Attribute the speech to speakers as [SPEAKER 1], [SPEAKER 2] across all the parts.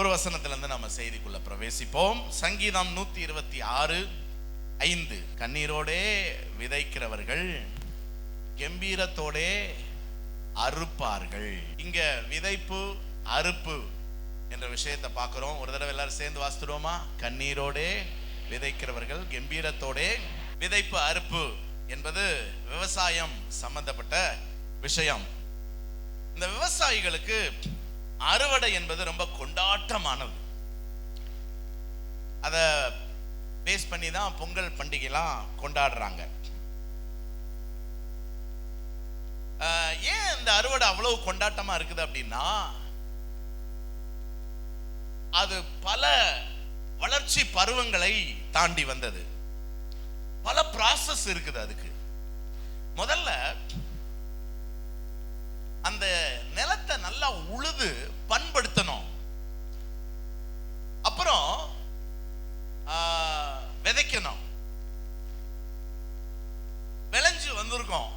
[SPEAKER 1] ஒரு வசனத்திலிருந்து நம்ம செய்திக்குள்ள பிரவேசிப்போம். சங்கீதம் 126:5. கண்ணீரோடே விதைக்கிறவர்கள் கம்பீரத்தோடே அறுப்பார்கள். இங்க விதைப்பு அறுப்பு என்ற விஷயத்தை பார்க்கிறோம். ஒரு தடவை எல்லாரும் சேர்ந்து வாசித்துடுவோமா? கண்ணீரோடே விதைக்கிறவர்கள் கம்பீரத்தோடே. விதைப்பு அறுப்பு என்பது விவசாயம் சம்பந்தப்பட்ட விஷயம். இந்த விவசாயிகளுக்கு அறுவடை என்பது ரொம்ப கொண்டாட்டமானது. அதை பேஸ் பண்ணி தான் பொங்கல் பண்டிகைலாம் கொண்டாடுறாங்க. ஏன் இந்த அறுவடை அவ்வளவு கொண்டாட்டமா இருக்குது அப்படின்னா, அது பல வளர்ச்சி பருவங்களை தாண்டி வந்தது. பல ப்ராசஸ் இருக்குது அதுக்கு. முதல்ல அந்த நிலத்தை நல்லா உழுது பண்படுத்தணும். அப்புறம் விதைக்கணும். விளைஞ்சு வந்திருக்கோம்,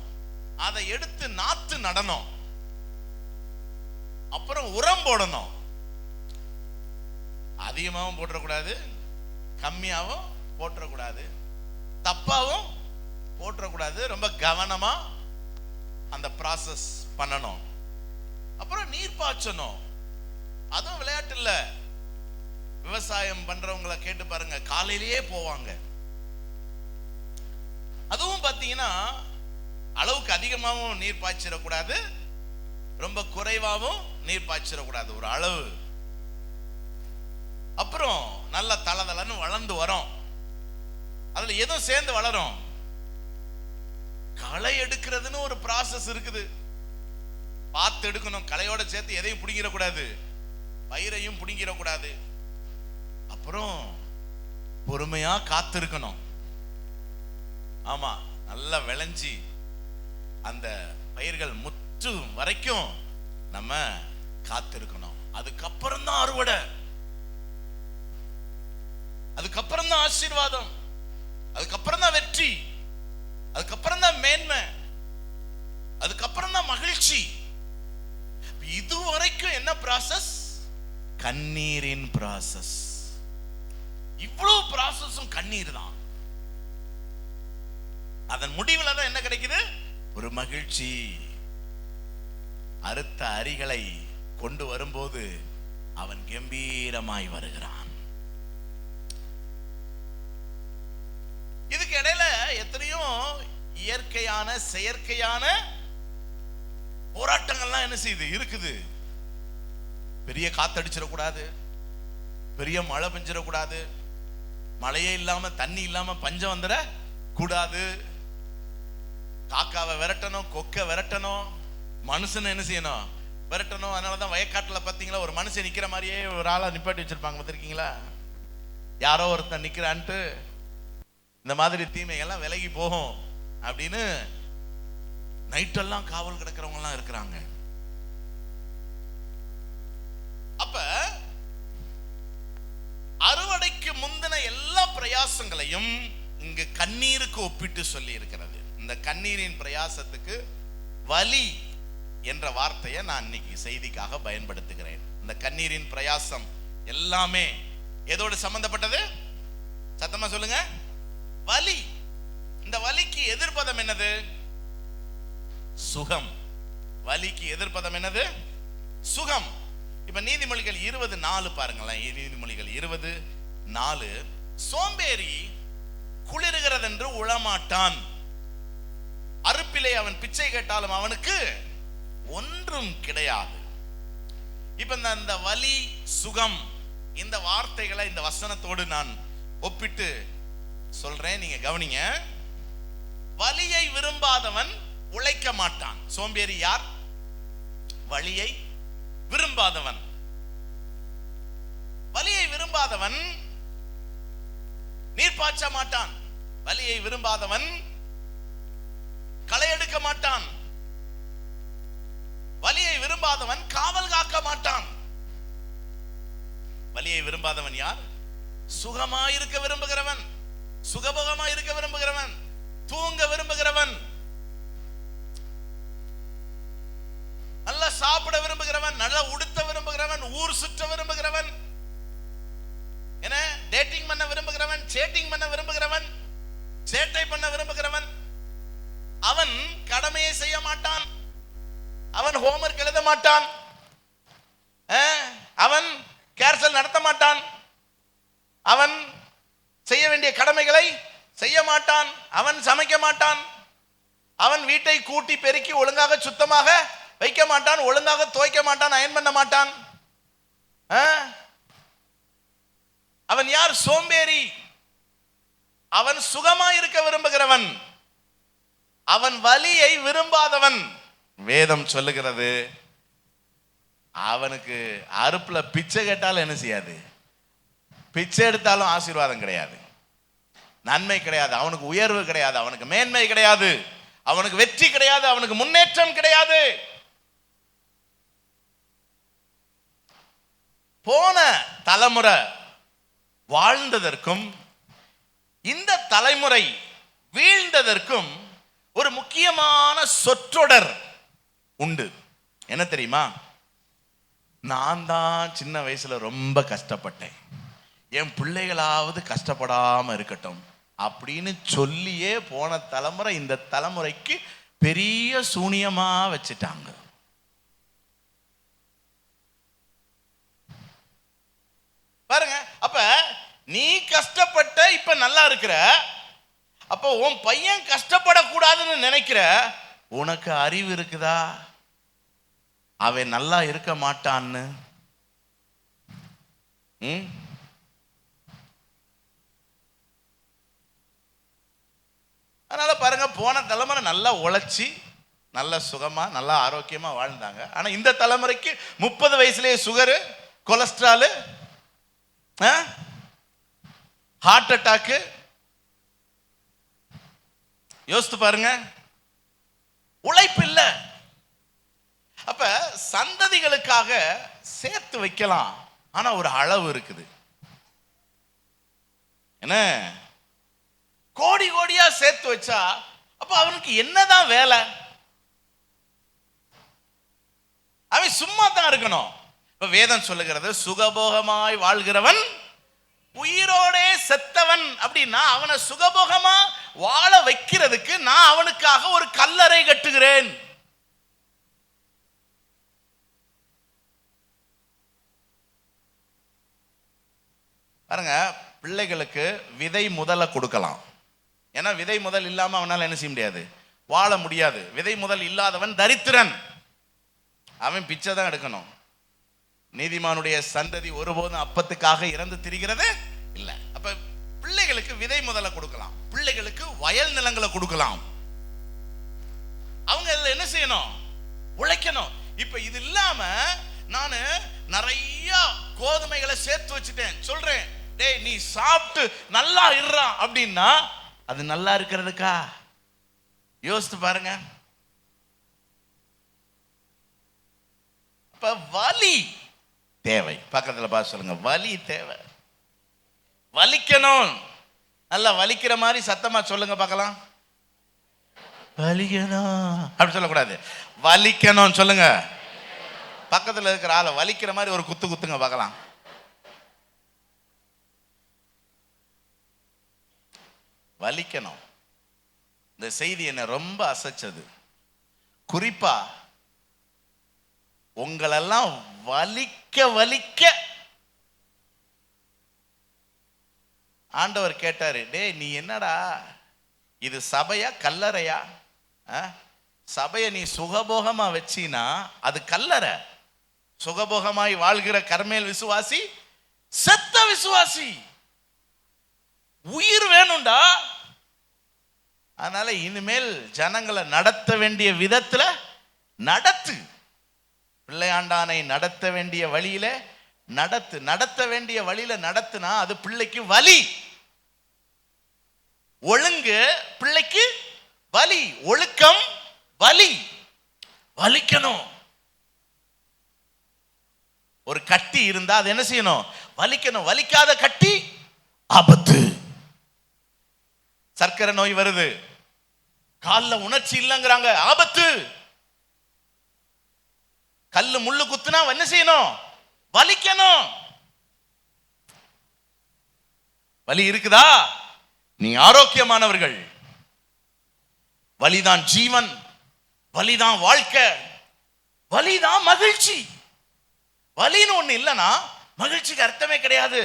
[SPEAKER 1] அதை எடுத்து நாத்து நடணும். அப்புறம் உரம் போடணும். அதிகமாகவும் போட்டுறக்கூடாது, கம்மியாகவும் போட்டுறக்கூடாது, தப்பாவும் போட்டுறக்கூடாது. ரொம்ப கவனமா அந்த ப்ராசஸ் பண்ணணும். அப்புறம் நீர் பாய்ச்சணும். அதுவும் விளையாட்டு இல்ல. விவசாயம் பண்றவங்களை கேட்டு பாருங்க, காலையிலேயே போவாங்க. அதுவும் பார்த்தீங்கன்னா அளவுக்கு அதிகமாகவும் நீர் பாய்ச்சிடக்கூடாது, ரொம்ப குறைவாகவும் நீர் பாய்ச்சிடக்கூடாது, ஒரு அளவு. அப்புறம் நல்ல தளதளன்னு வளர்ந்து வரும். அதுல எதுவும் சேர்ந்து வளரும். களை எடுக்கிறதுன்னு ஒரு ப்ராசஸ் இருக்குது. பார்த்து எடுக்கணும். களையோட சேர்த்து எதையும் பிடிங்கிடக்கூடாது, பயிரையும் பிடிங்கிடக்கூடாது. அப்புறம் பொறுமையா காத்திருக்கணும். ஆமா, நல்லா விளைஞ்சி அந்த பயிர்கள் முற்றும் வரைக்கும் நம்ம காத்திருக்கணும். அதுக்கப்புறம் தான் அறுவடை, அதுக்கப்புறம் தான் ஆசீர்வாதம், அதுக்கப்புறம் தான் வெற்றி, அதுக்கப்புறம் தான் மேன்மை, அதுக்கப்புறம் தான் மகிழ்ச்சி. இதுவரைக்கும் என்ன ப்ராசஸ்? கண்ணீரின் ப்ராசஸ். இவ்வளவு ப்ராசஸும் கண்ணீர் தான். அதன் முடிவில் தான் என்ன கிடைக்குது? ஒரு மகிழ்ச்சி. அறுத்த அரிகளை கொண்டு வரும்போது அவன் கம்பீரமாய் வருகிறான். இதுக்கு இடையில எத்தனையோ இயற்கையான செயற்கையான போராட்டங்கள்லாம் என்ன செய்யுது? இருக்குது. பெரிய காத்தடிச்சிடக்கூடாது, பெரிய மழை பெஞ்சிடக்கூடாது, மழையே இல்லாம தண்ணி இல்லாம பஞ்சம் வந்துட கூடாது. காக்காவை விரட்டணும், கொக்க விரட்டணும், மனுஷனை என்ன செய்யணும்? விரட்டணும். அதனாலதான் வயக்காட்டுல பாத்தீங்களா, ஒரு மனுஷன் நிக்கிற மாதிரியே ஒரு ஆளா நிப்பாட்டி வச்சிருப்பாங்க, பார்த்திருக்கீங்களா? யாரோ ஒருத்தன் நிக்கிறான்ட்டு இந்த மாதிரி தீமைகள்லாம் விலகி போகும் அப்படின்னு நைட்டெல்லாம் காவல் கிடக்கிறவங்க எல்லாம் இருக்கிறாங்க. அப்ப அறுவடைக்கு முந்தின எல்லா பிரயாசங்களையும் இங்கு கண்ணீருக்கு ஒப்பிட்டு சொல்லி இருக்கிறது. இந்த கண்ணீரின் பிரயாசத்துக்கு வலி என்ற வார்த்தையை நான் இன்னைக்கு செய்திக்காக பயன்படுத்துகிறேன். இந்த கண்ணீரின் பிரயாசம் எல்லாமே எதோடு சம்பந்தப்பட்டது? சத்தமா சொல்லுங்க. வலி. இந்த வலிக்கு எதிர்ப்பதம் என்னது? சுகம். வலிக்கு எதிர்ப்பதம் என்னது? சுகம். இப்ப நீதிமொழிகள் 20:4 பாருங்களேன். நீதிமொழிகள் 20:4. சோம்பேறி குளிர்கிறது என்று உளமாட்டான், அறுப்பிலே அவன் பிச்சை கேட்டாலும் அவனுக்கு ஒன்றும் கிடையாது. இப்ப இந்த வலி சுகம் இந்த வார்த்தைகளை இந்த வசனத்தோடு நான் ஒப்பிட்டு சொல்றேன், நீங்க கவனிங்க. வலியை விரும்பாதவன் உழைக்க மாட்டான். சோம்பேறி யார்? வலியை விரும்பாதவன். வலியை விரும்பாதவன் நீர் பாய்ச்ச மாட்டான். வலியை விரும்பாதவன் களை எடுக்க மாட்டான். வலியை விரும்பாதவன் காவல் காக்க மாட்டான். வலியை விரும்பாதவன் யார்? சுகமாயிருக்க விரும்புகிறவன், சுகபோகமாயிருக்க விரும்புகிறவன், தூங்க விரும்புகிறவன், நல்லா சாப்பிட விரும்புகிறவன், நல்லா உடுத்த விரும்புகிறவன், ஊர் சுற்ற விரும்புகிறவன், மாட்டான், அவன் கேர்சல் நடத்த மாட்டான், அவன் செய்ய வேண்டிய கடமைகளை செய்ய மாட்டான், அவன் சமைக்க மாட்டான், அவன் வீட்டை கூட்டி பெருக்கி ஒழுங்காக சுத்தமாக வைக்க மாட்டான், ஒழுங்காக துவைக்க மாட்டான், அயன் பண்ண மாட்டான். அவன் யார்? சோம்பேறி. அவன் சுகமா இருக்க விரும்புகிறவன், அவன் வலியை விரும்பாதவன். வேதம் சொல்லுகிறது, அவனுக்கு அறுப்புல பிச்சை கேட்டாலும் என்ன செய்யாது, பிச்சை எடுத்தாலும் ஆசீர்வாதம் கிடையாது, நன்மை கிடையாது, அவனுக்கு உயர்வு கிடையாது, அவனுக்கு மேன்மை கிடையாது, அவனுக்கு வெற்றி கிடையாது, அவனுக்கு முன்னேற்றம் கிடையாது. போன தலைமுறை வாழ்ந்ததற்கும் இந்த தலைமுறை வீழ்ந்ததற்கும் ஒரு முக்கியமான சொற்றொடர் உண்டு. என்ன தெரியுமா? நான் தான் சின்ன வயசுல ரொம்ப கஷ்டப்பட்டேன், என் பிள்ளைகளாவது கஷ்டப்படாம இருக்கட்டும் அப்படின்னு சொல்லியே போன தலைமுறை இந்த தலைமுறைக்கு பெரிய சூனியமா வச்சுட்டாங்க. பாருங்க, அப்ப நீ கஷ்டப்பட்ட இப்ப நல்லா இருக்கிற, அப்ப உன் பையன் கஷ்டப்படக்கூடாதுன்னு நினைக்கிற, உனக்கு அறிவு இருக்குதா அவன் நல்லா இருக்க மாட்டான்னு? அதனால பாருங்க, போன தலைமுறை நல்லா உழைச்சி நல்ல சுகமா நல்லா ஆரோக்கியமா வாழ்ந்தாங்க. ஆனா இந்த தலைமுறைக்கு 30 வயசுலயே சுகரு, கொலஸ்ட்ரால், ஹார்ட் அட்டாக்கு. யோசித்து பாருங்க, உழைப்பு இல்லை. அப்ப சந்ததிகளுக்காக சேர்த்து வைக்கலாம், ஆனா ஒரு அளவு இருக்குது. என்ன, கோடி கோடியா சேர்த்து வச்சா அப்ப அவனுக்கு என்னதான் வேலை? அவன் சும்மா தான் இருக்கணும். இப்ப வேதம் சொல்லுகிறது, சுகபோகமாய் வாழ்கிறவன் உயிரோடே செத்தவன். அப்படின்னா அவனை சுகபோகமா வாழ வைக்கிறதுக்கு நான் அவனுக்காக ஒரு கல்லறை கட்டுகிறேன். பாருங்க, பிள்ளைகளுக்கு விதை முதல்ல கொடுக்கலாம். ஏன்னா விதை முதல் இல்லாம அவனால என்ன செய்ய முடியாது, வாழ முடியாது. விதை முதல் இல்லாதவன் தரித்திரன், அவன் பிச்சை தான் எடுக்கணும். நீதிமானுடைய சந்ததி ஒருபோதும் அப்பத்துக்காக இறந்து திரிகிறது இல்லை. அப்ப பிள்ளைகளுக்கு விதை முதல்ல கொடுக்கலாம், பிள்ளைகளுக்கு வயல் நிலங்களை கொடுக்கலாம். அவங்க இதுல என்ன செய்யணும், உழைக்கணும். இப்ப இது இல்லாம நான் நிறைய கோதுமைகளை சேர்த்து வச்சுட்டேன், சொல்றேன் டேய் நீ சாப்பிட்டு நல்லா இருறா அப்படின்னா அது நல்லா இருக்கிறதுக்கா? யோசித்து பாருங்க. இப்ப வலி தேவை. பக்கத்துல பார்த்து சொல்லுங்க, வலி தேவை. வலிக்கணும். நல்லா வலிக்கிற மாதிரி சத்தமா சொல்லுங்க பார்க்கலாம். வலிக்கணும் அப்படி சொல்லக்கூடாது, வலிக்கணும் சொல்லுங்க. பக்கத்துல இருக்கிற ஆளை வலிக்கிற மாதிரி ஒரு குத்து குத்துங்க பார்க்கலாம். வலிக்கணும். இந்த செய்தி என்ன ரொம்ப அசைச்சது. குறிப்பா உங்களெல்லாம் வலிக்க வலிக்க ஆண்டவர் கேட்டாரு, டே நீ என்னடா இது சபையா கல்லறையா? சபையை நீ சுகபோகமா வச்சினா அது கல்லறை. சுகபோகமாய் வாழ்கிற கர்மேல் விசுவாசி செத்த விசுவாசி. உயிர் வேணும்டா. அதனால இனிமேல் ஜனங்களை நடத்த வேண்டிய விதத்துல நடத்து. பிள்ளையாண்டானை நடத்த வேண்டிய வழியில நடத்து. நடத்த வேண்டிய வழியில நடத்துனா அது பிள்ளைக்கு வலி. ஒழுங்கு பிள்ளைக்கு வலி, ஒழுக்கம் வலி. வலிக்கணும். ஒரு கட்டி இருந்தா அது என்ன செய்யணும், வலிக்கணும். வலிக்காத கட்டி ஆபத்து. சர்க்கரை நோய் வருது, காலில் உணர்ச்சி இல்லைங்கிறாங்க, ஆபத்து. கல்லு முள்ளு குத்துனா என்ன செய்யணும், வலிக்கணும். வலி இருக்குதா, நீ ஆரோக்கியமானவர்கள். வலிதான் ஜீவன், வலிதான் வாழ்க்கை. வலிதான் மகிழ்ச்சி. வலின்னு ஒண்ணு இல்லைன்னா மகிழ்ச்சிக்கு அர்த்தமே கிடையாது.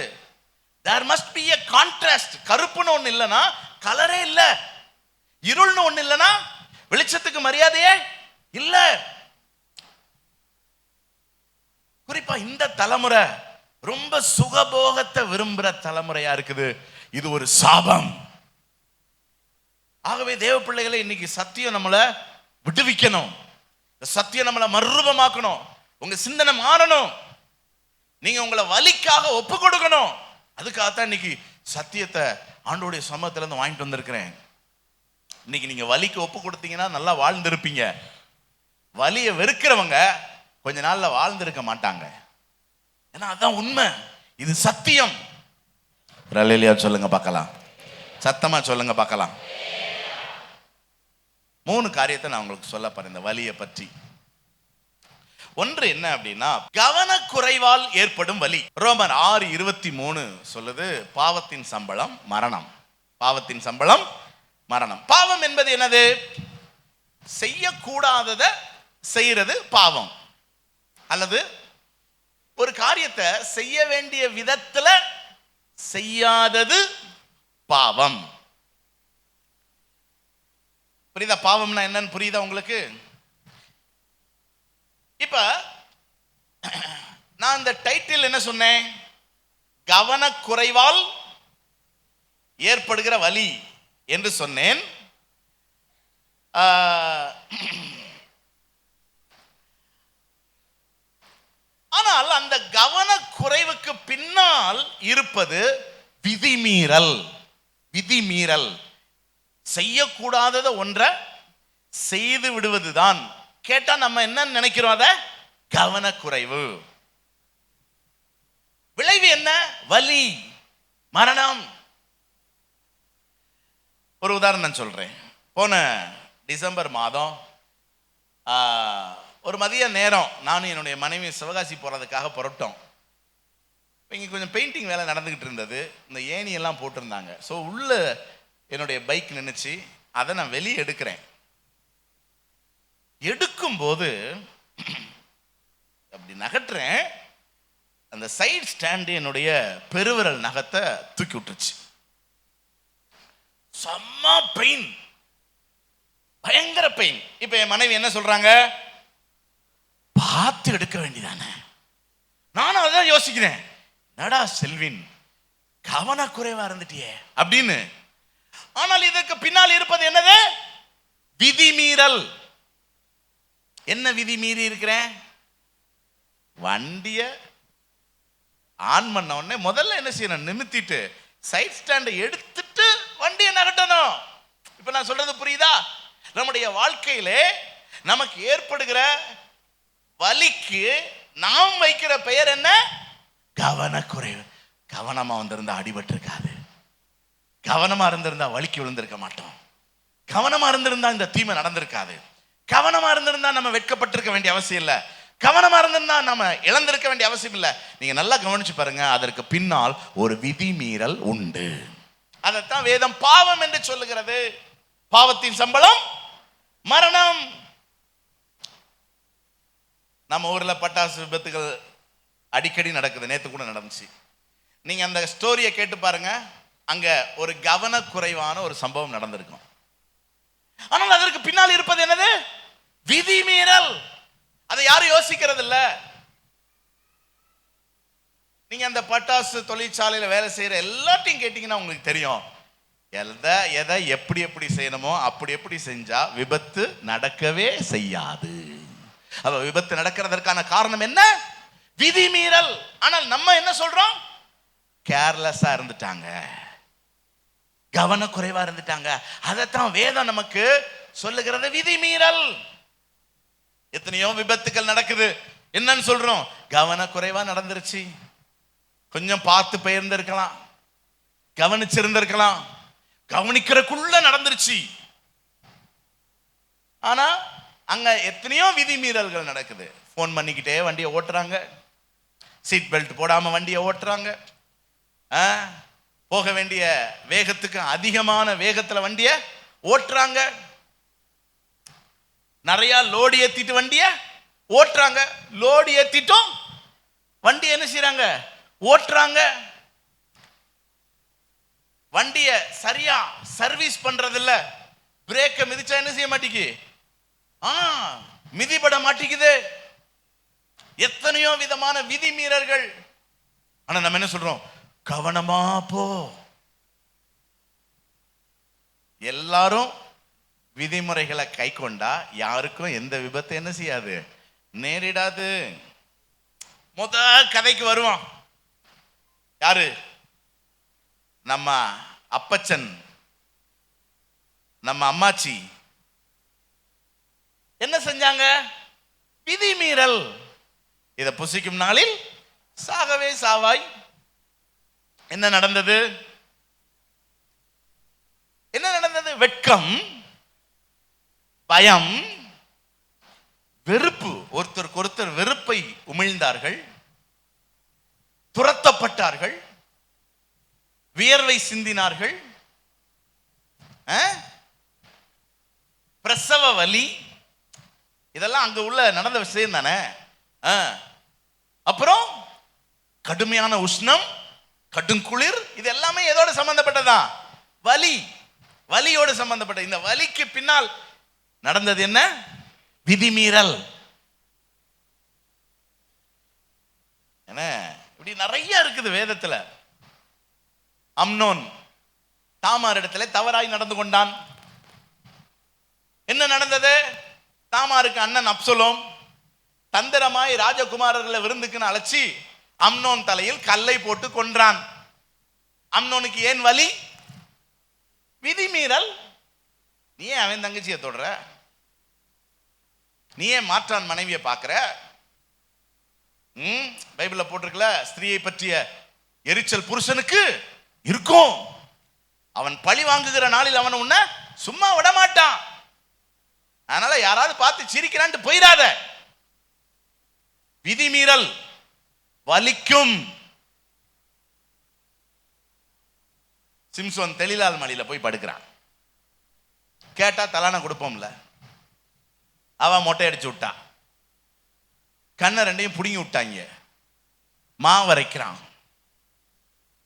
[SPEAKER 1] there must be a contrast. கருப்புன்னு ஒண்ணு இல்லைன்னா கலரே இல்ல. இருள்னு ஒண்ணு இல்லைன்னா வெளிச்சத்துக்கு மரியாதையே இல்ல. குறிப்பா இந்த தலைமுறை ரொம்ப சுகபோகத்தை விரும்புற தலைமுறையா இருக்குது. இது ஒரு சாபம். ஆகவே தேவ பிள்ளைகளை இன்னைக்கு சத்தியம் நம்மளை விடுவிக்கணும். சத்தியம் நம்மளை மறுரூபமாக்கணும். உங்க சிந்தனை மாறணும். நீங்க உங்களை வலிக்காக ஒப்பு கொடுக்கணும். அதுக்காகத்தான் இன்னைக்கு சத்தியத்தை ஆண்டோடைய சமூகத்துல இருந்து வாங்கிட்டு வந்திருக்கிறேன். இன்னைக்கு நீங்க வலிக்கு ஒப்பு கொடுத்தீங்கன்னா நல்லா வாழ்ந்திருப்பீங்க. வலியை வெறுக்கிறவங்க கொஞ்ச நாள்ல வாழ்ந்திருக்க மாட்டாங்க. ஏன்னா அதான் உண்மை. இது சத்தியம். ரல்லேலியா சொல்லுங்க பார்க்கலாம். சத்தமா சொல்லுங்க பார்க்கலாம். 3 காரியத்தை நான் உங்களுக்கு சொல்ல போறேன் இந்த வலியை பற்றி. ஒன்று என்ன அப்படின்னா, கவனக்குறைவால் ஏற்படும் வலி. ரோமர் 6:23 சொல்லுது, பாவத்தின் சம்பளம் மரணம். பாவத்தின் சம்பளம் மரணம். பாவம் என்பது என்னது? செய்யக்கூடாதத செய்யறது பாவம். அல்லது ஒரு காரியத்தை செய்ய வேண்டிய விதத்துல செய்யாதது பாவம். புரியுதா? பாவம்னா என்னன்னு புரியுதா உங்களுக்கு? இப்ப நான் இந்த டைட்டில் என்ன சொன்னேன்? கவனக்குறைவால் ஏற்படுகிற வலி என்று சொன்னேன். ஆனால் அந்த கவனக்குறைவுக்கு பின்னால் இருப்பது விதிமீறல். விதிமீறல், செய்யக்கூடாதத ஒன்றை செய்து விடுவதுதான். கேட்டா நம்ம என்ன நினைக்கிறோம்? அத கவனக்குறைவு. விளைவு என்ன? வலி, மரணம். ஒரு உதாரணம் சொல்றேன். போன டிசம்பர் மாதம் ஒரு மதிய நேரம் நானும் என்னுடைய மனைவி சிவகாசி போறதுக்காக புறப்பட்டோம். இங்கே கொஞ்சம் பெயிண்டிங் வேலை நடந்துகிட்டு இருந்தது. இந்த ஏணியெல்லாம் போட்டிருந்தாங்க. ஸோ உள்ள என்னுடைய பைக் நின்றுச்சு. அதை நான் வெளியே எடுக்கிறேன். எடுக்கும்போது அப்படி நகட்டுறேன். அந்த சைடு ஸ்டாண்டு என்னுடைய பெருவிரல் நகத்தை தூக்கி விட்டுருச்சு. செம்ம பெயின், பயங்கர பெயின். இப்ப என் மனைவி என்ன சொல்றாங்க? பார்த்து எடுக்க வேண்டியதானே. நானும் அதான் யோசிக்கிறேன், நடா செல்வின் கவனக்குறைவா இருந்துட்டியே அப்படின்னு. ஆனால் இதற்கு பின்னால் இருப்பது என்னது? விதிமீறல். என்ன விதி மீறி இருக்கிறேன்? வண்டிய ஆன் பண்ண உடனே முதல்ல என்ன செய்யணும்? நிமித்திட்டு சைட் ஸ்டாண்டை எடுத்துட்டு வண்டியை நகட்டணும். இப்ப நான் சொல்றது புரியுதா? நம்முடைய வாழ்க்கையிலே நமக்கு ஏற்படுகிற வலிக்கு நாம் வைக்கிற பெயர் என்ன? கவனக்குறைவு. கவனமா வந்திருந்தா அடிபட்டு இருக்காது. கவனமா இருந்திருந்தா வலிக்கு விழுந்திருக்க மாட்டோம். கவனமா இருந்திருந்தா இந்த தீமை நடந்திருக்காது. கவனமா இருந்திருந்தா நம்ம வெட்கப்பட்டிருக்க வேண்டிய அவசியம் இல்லை. கவனமா இருந்திருந்தா நம்ம இழந்திருக்க வேண்டிய அவசியம் இல்லை. நீங்க நல்லா கவனிச்சு பாருங்க, அதற்கு பின்னால் ஒரு விதிமீறல் உண்டு. அதைத்தான் வேதம் பாவம் என்று சொல்லுகிறது. பாவத்தின் சம்பளம் மரணம். நம்ம ஊர்ல பட்டாசு விபத்துகள் அடிக்கடி நடக்குது. நேத்து கூட நடந்துச்சு. நீங்க அந்த ஸ்டோரியை கேட்டு பாருங்க. அங்க ஒரு கவனக்குறைவான ஒரு சம்பவம் நடந்திருக்கும். ஆனால் அதற்கு பின்னால் இருப்பது என்னது? விதிமீறல். அதை யாரும் யோசிக்கிறது இல்ல. நீங்க அந்த பட்டாசு தொழிற்சாலையில வேலை செய்யற எல்லாத்தையும் கேட்டீங்கன்னா உங்களுக்கு தெரியும். எதை எப்படி எப்படி செய்யணுமோ அப்படி எப்படி செஞ்சா விபத்து நடக்கவே செய்யாது. அப்ப விபத்து நடக்கிறதற்கான காரணம் என்ன? விதிமீறல். ஆனால் நம்ம என்ன சொல்றோம்? கேர்லெஸ்ஸா இருந்துட்டாங்க, கவனக்குறைவா இருந்துட்டாங்க. அதைத்தான் வேதம் நமக்கு சொல்லுகிறது, விதிமீறல். எத்தனையோ விபத்துக்கள் நடக்குது. என்னன்னு சொல்றோம்? கவனக்குறைவா நடந்துருச்சு. கொஞ்சம் பார்த்து பெயர்ந்திருக்கலாம், கவனிச்சிருந்திருக்கலாம், கவனிக்கிறதுக்குள்ள நடந்துருச்சு. ஆனா அங்க எத்தனையோ விதிமீறல்கள் நடக்குது. போன் பண்ணிக்கிட்டே வண்டியை ஓட்டுறாங்க, சீட் பெல்ட் போடாம வண்டியை ஓட்டுறாங்க, போக வேண்டிய வேகத்துக்கு அதிகமான வேகத்துல வண்டிய ஓட்டுறாங்க, நிறைய லோடு ஏத்திட்டு வண்டிய ஓட்டுறாங்க, லோடு ஏத்திட்டோம், வண்டி என்ன செய்யறாங்க, ஓட்டுறாங்க. வண்டிய சரியா சர்வீஸ் பண்றது இல்ல. பிரேக்க மிதிச்சா என்ன செய்ய மாட்டேங்குது, மிதிபட மாட்டேங்குது. எத்தனையோ விதமான விதி மீறல்கள். ஆனா நம்ம என்ன சொல்றோம், கவனமா போ. எல்லாரும் விதிமுறைகளை கை கொண்டா யாருக்கும் எந்த விபத்து என்ன செய்யாது, நேரிடாது. முத கதைக்கு வருவோம். யாரு, நம்ம அப்பச்சன், நம்ம அம்மாச்சி என்ன செஞ்சாங்க, விதி மீறல். இதை புசிக்கும் நாளில் சாகவே சாவாய். என்ன நடந்தது, என்ன நடந்தது, வெட்கம், பயம், வெறுப்பு. ஒருத்தருக்கு ஒருத்தர் வெறுப்பை உமிழ்ந்தார்கள், துரத்தப்பட்டார்கள், வியர்வை சிந்தினார்கள், பிரசவ வலி. இதெல்லாம் அங்க உள்ள நடந்த விஷயம் தானே. அப்புறம் கடுமையான உஷ்ணம், கடும் குளிர். இது எல்லாமே எதோட சம்பந்தப்பட்டதா, வலி, வலியோடு சம்பந்தப்பட்ட. இந்த வலிக்கு பின்னால் நடந்தது என்ன, விதிமீறல். என்ன, இப்படி நிறைய இருக்குது வேதத்துல. அம்னோன் தாமார் இடத்துல தவறாய் நடந்து கொண்டான். என்ன நடந்தது, தாமாருக்கு அண்ணன் அப்சலோம் தந்திரமாய் ராஜகுமாரர்களை விருந்துக்குன்னு அழைச்சி அம்னோன் தலையில் கல்லை போட்டு கொன்றான். அம்னோனுக்கு ஏன் வலி, விதிமீறல். நீ ஏன் அவன் தங்கச்சியை தொடுற, நீ ஏன் மாற்றான் மனைவியை பார்க்கிற. பைபிள்ல போட்டிருக்கல, ஸ்திரீயை பற்றிய எரிச்சல் புருஷனுக்கு இருக்கும், அவன் பழி வாங்குகிற நாளில் அவன் உன்னை சும்மா விட மாட்டான். அதனால யாராவது பார்த்து சிரிக்கிறான்ட்டு போயிடாத. விதிமீறல் வலிக்கும். சிம்சோன் தெளிலால் மலையில போய் படுக்கிறான். கேட்டா தலான கொடுப்போம்ல, அவன் மொட்டை அடிச்சு விட்டான், கண்ணை ரெண்டையும் புடுங்கி விட்டாங்க, வரைக்கிறான்.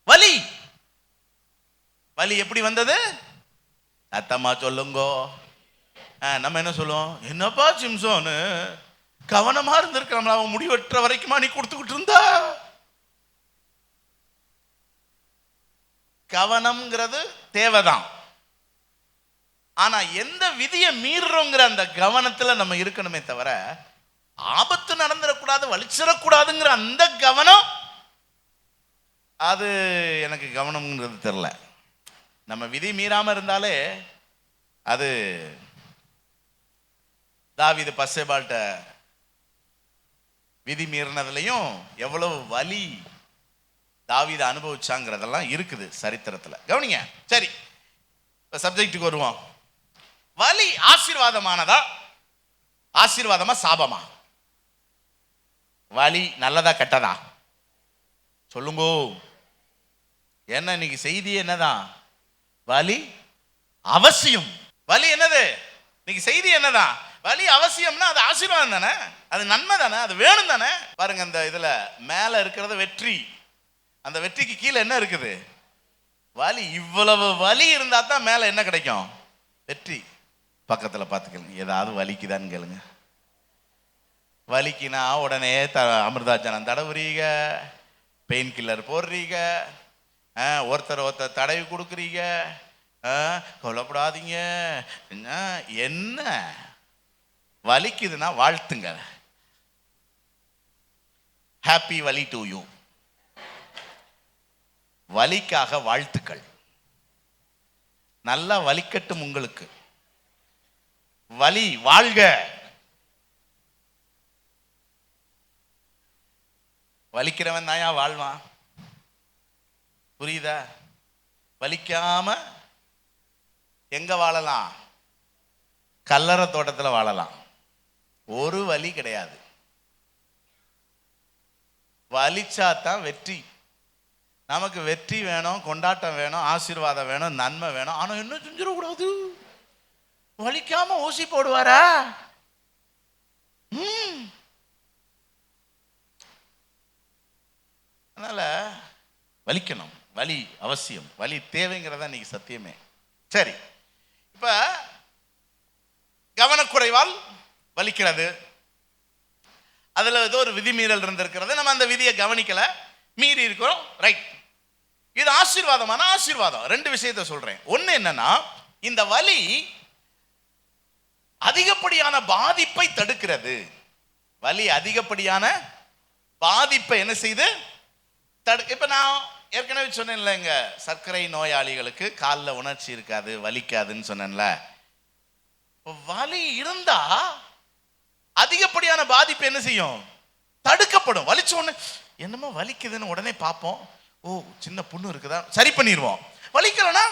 [SPEAKER 1] வலி, வலி எப்படி வந்தது, அத்தம்மா சொல்லுங்கோ. நம்ம என்ன சொல்லுவோம், என்னப்பா சிம்சோனு கவனமா இருந்திருக்கலாம், அவன் முடி வெட்டுற வரைக்குமா நீ கொடுத்துக்கிட்டு இருந்தா. கவனம்ங்கிறது தேவைதான், ஆனா எந்த விதியை மீறுறோங்கிற அந்த கவனத்துல நம்ம இருக்கணுமே தவிர, ஆபத்து நடந்துடக்கூடாது, வலிச்சிடக்கூடாதுங்கிற அந்த கவனம், அது எனக்கு கவனம்ங்கிறது தெரியல. நம்ம விதி மீறாம இருந்தாலே அது. தாவீது பத்சேபாள்கிட்ட விதி மீறினதுலையும் எவ்வளவு வலி தாவீது அனுபவிச்சாங்கிறதெல்லாம் இருக்குது சரித்திரத்துல. கவனிங்க. சரி, சப்ஜெக்டுக்கு வருவோம். வலி ஆசீர்வாதமானதா, ஆசீர்வாதமா சாபமா? வலி நல்லதா கெட்டதா சொல்லுங்க. என்ன இன்னைக்கு செய்தி என்னதான், வலி அவசியம். வலி என்னது இன்னைக்கு செய்தி என்னதான், வலி அவசியம்னா அது ஆசீர்வாதம் தானே, அது நன்மை தானே, அது வேணும் தானே. பாருங்க, அந்த இதுல மேல இருக்கிறது வெற்றி, அந்த வெற்றிக்கு கீழே என்ன இருக்குது, வலி. இவ்வளவு வலி இருந்தா தான் மேல என்ன கிடைக்கும், வெற்றி. பக்கத்துல பார்த்துக்கலுங்க, ஏதாவது வலிக்குதான்னு கேளுங்க. வலிக்குனா உடனே அமிர்தாஜனம் தடவுறீங்க, பெயின் கில்லர் போடுறீங்க, ஒருத்தர் தடவி கொடுக்குறீங்க, கொல்லப்படாதீங்க. என்ன வலிக்குதுன்னா வாழ்த்துங்க, ஹாப்பி வலி டு யூ. வலிக்காக வாழ்த்துக்கள். நல்லா வலிக்கட்டும் உங்களுக்கு, வலி வாழ்க. வலிக்கிறவன் தான் ஏன் வாழ்வான், புரியுதா? வலிக்காம எங்க வாழலாம், கல்லறை தோட்டத்தில் வாழலாம், ஒரு வலி கிடையாது. வலிச்சாதான் வெற்றி. நமக்கு வெற்றி வேணும், கொண்டாட்டம் வேணும், ஆசீர்வாதம் வேணும், நன்மை வேணும். ஆனா என்ன செஞ்சிடக்கூடாது, வலிக்காம ஊசி போடுவாரா? அதனால வலிக்கணும், வலி அவசியம், வலி தேவைங்கிறதா இன்னைக்கு சத்தியமே. சரி, இப்ப கவனக்குறைவால் வலிக்கிறது, அதுல ஏதோ ஒரு விதிமீறல் இருந்திருக்கிறது, நம்ம அந்த விதியை கவனிக்கல, மீறி இருக்கிறோம், ரைட். இது ஆசீர்வாதமான ஆசீர்வாதம். ரெண்டு விஷயத்தை சொல்றேன். ஒண்ணு என்னன்னா, இந்த வலி அதிகப்படியான பாதிப்பை தடுக்கிறது. வலி அதிகப்படியான பாதிப்பை என்ன செய்து இப்ப நான் ஏற்கனவே சொன்னேன்ல, இங்க சர்க்கரை நோயாளிகளுக்கு காலில் உணர்ச்சி இருக்காது, வலிக்காதுன்னு சொன்னேன்ல. வலி இருந்தா அதிகப்படியான பாதிப்பு என்ன செய்யும்? தடுக்கப்படும். வலிச்ச உடனே என்னமோ வலிக்குதுன்னு உடனே பார்ப்போம், ஓ சின்ன புண்ணு இருக்குதா, சரி பண்ணிடுவோம். வலிக்கலனா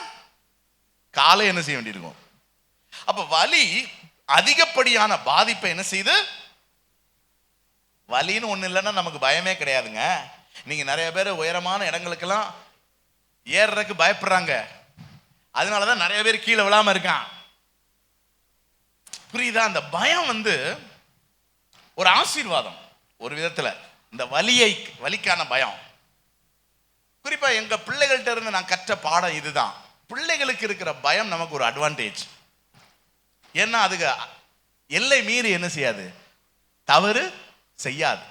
[SPEAKER 1] காலை என்ன செய்ய வேண்டியிருக்கும். அப்ப வலி அதிகப்படியான பாதிப்பை என்ன செய்து, வலின்னு ஒண்ணு இல்லைன்னா நமக்கு பயமே கிடையாதுங்க. நீங்க நிறைய பேர் உயரமான இடங்களுக்கெல்லாம் ஏறுறதுக்கு பயப்படுறாங்க, அதனாலதான் நிறைய பேர் கீழே விழாம இருக்கான். புரியுதா? அந்த பயம் ஒரு ஆசீர்வாதம் ஒரு விதத்துல. இந்த வலிக்கான பயம், குறிப்பா எங்க பிள்ளைகள்கிட்ட இருந்து நான் கற்ற பாடம் இதுதான். பிள்ளைகளுக்கு இருக்கிற பயம் நமக்கு ஒரு அட்வான்டேஜ். ஏன்னா அதுக்கு எல்லை மீறி என்ன செய்யாது, தவறு செய்யாது.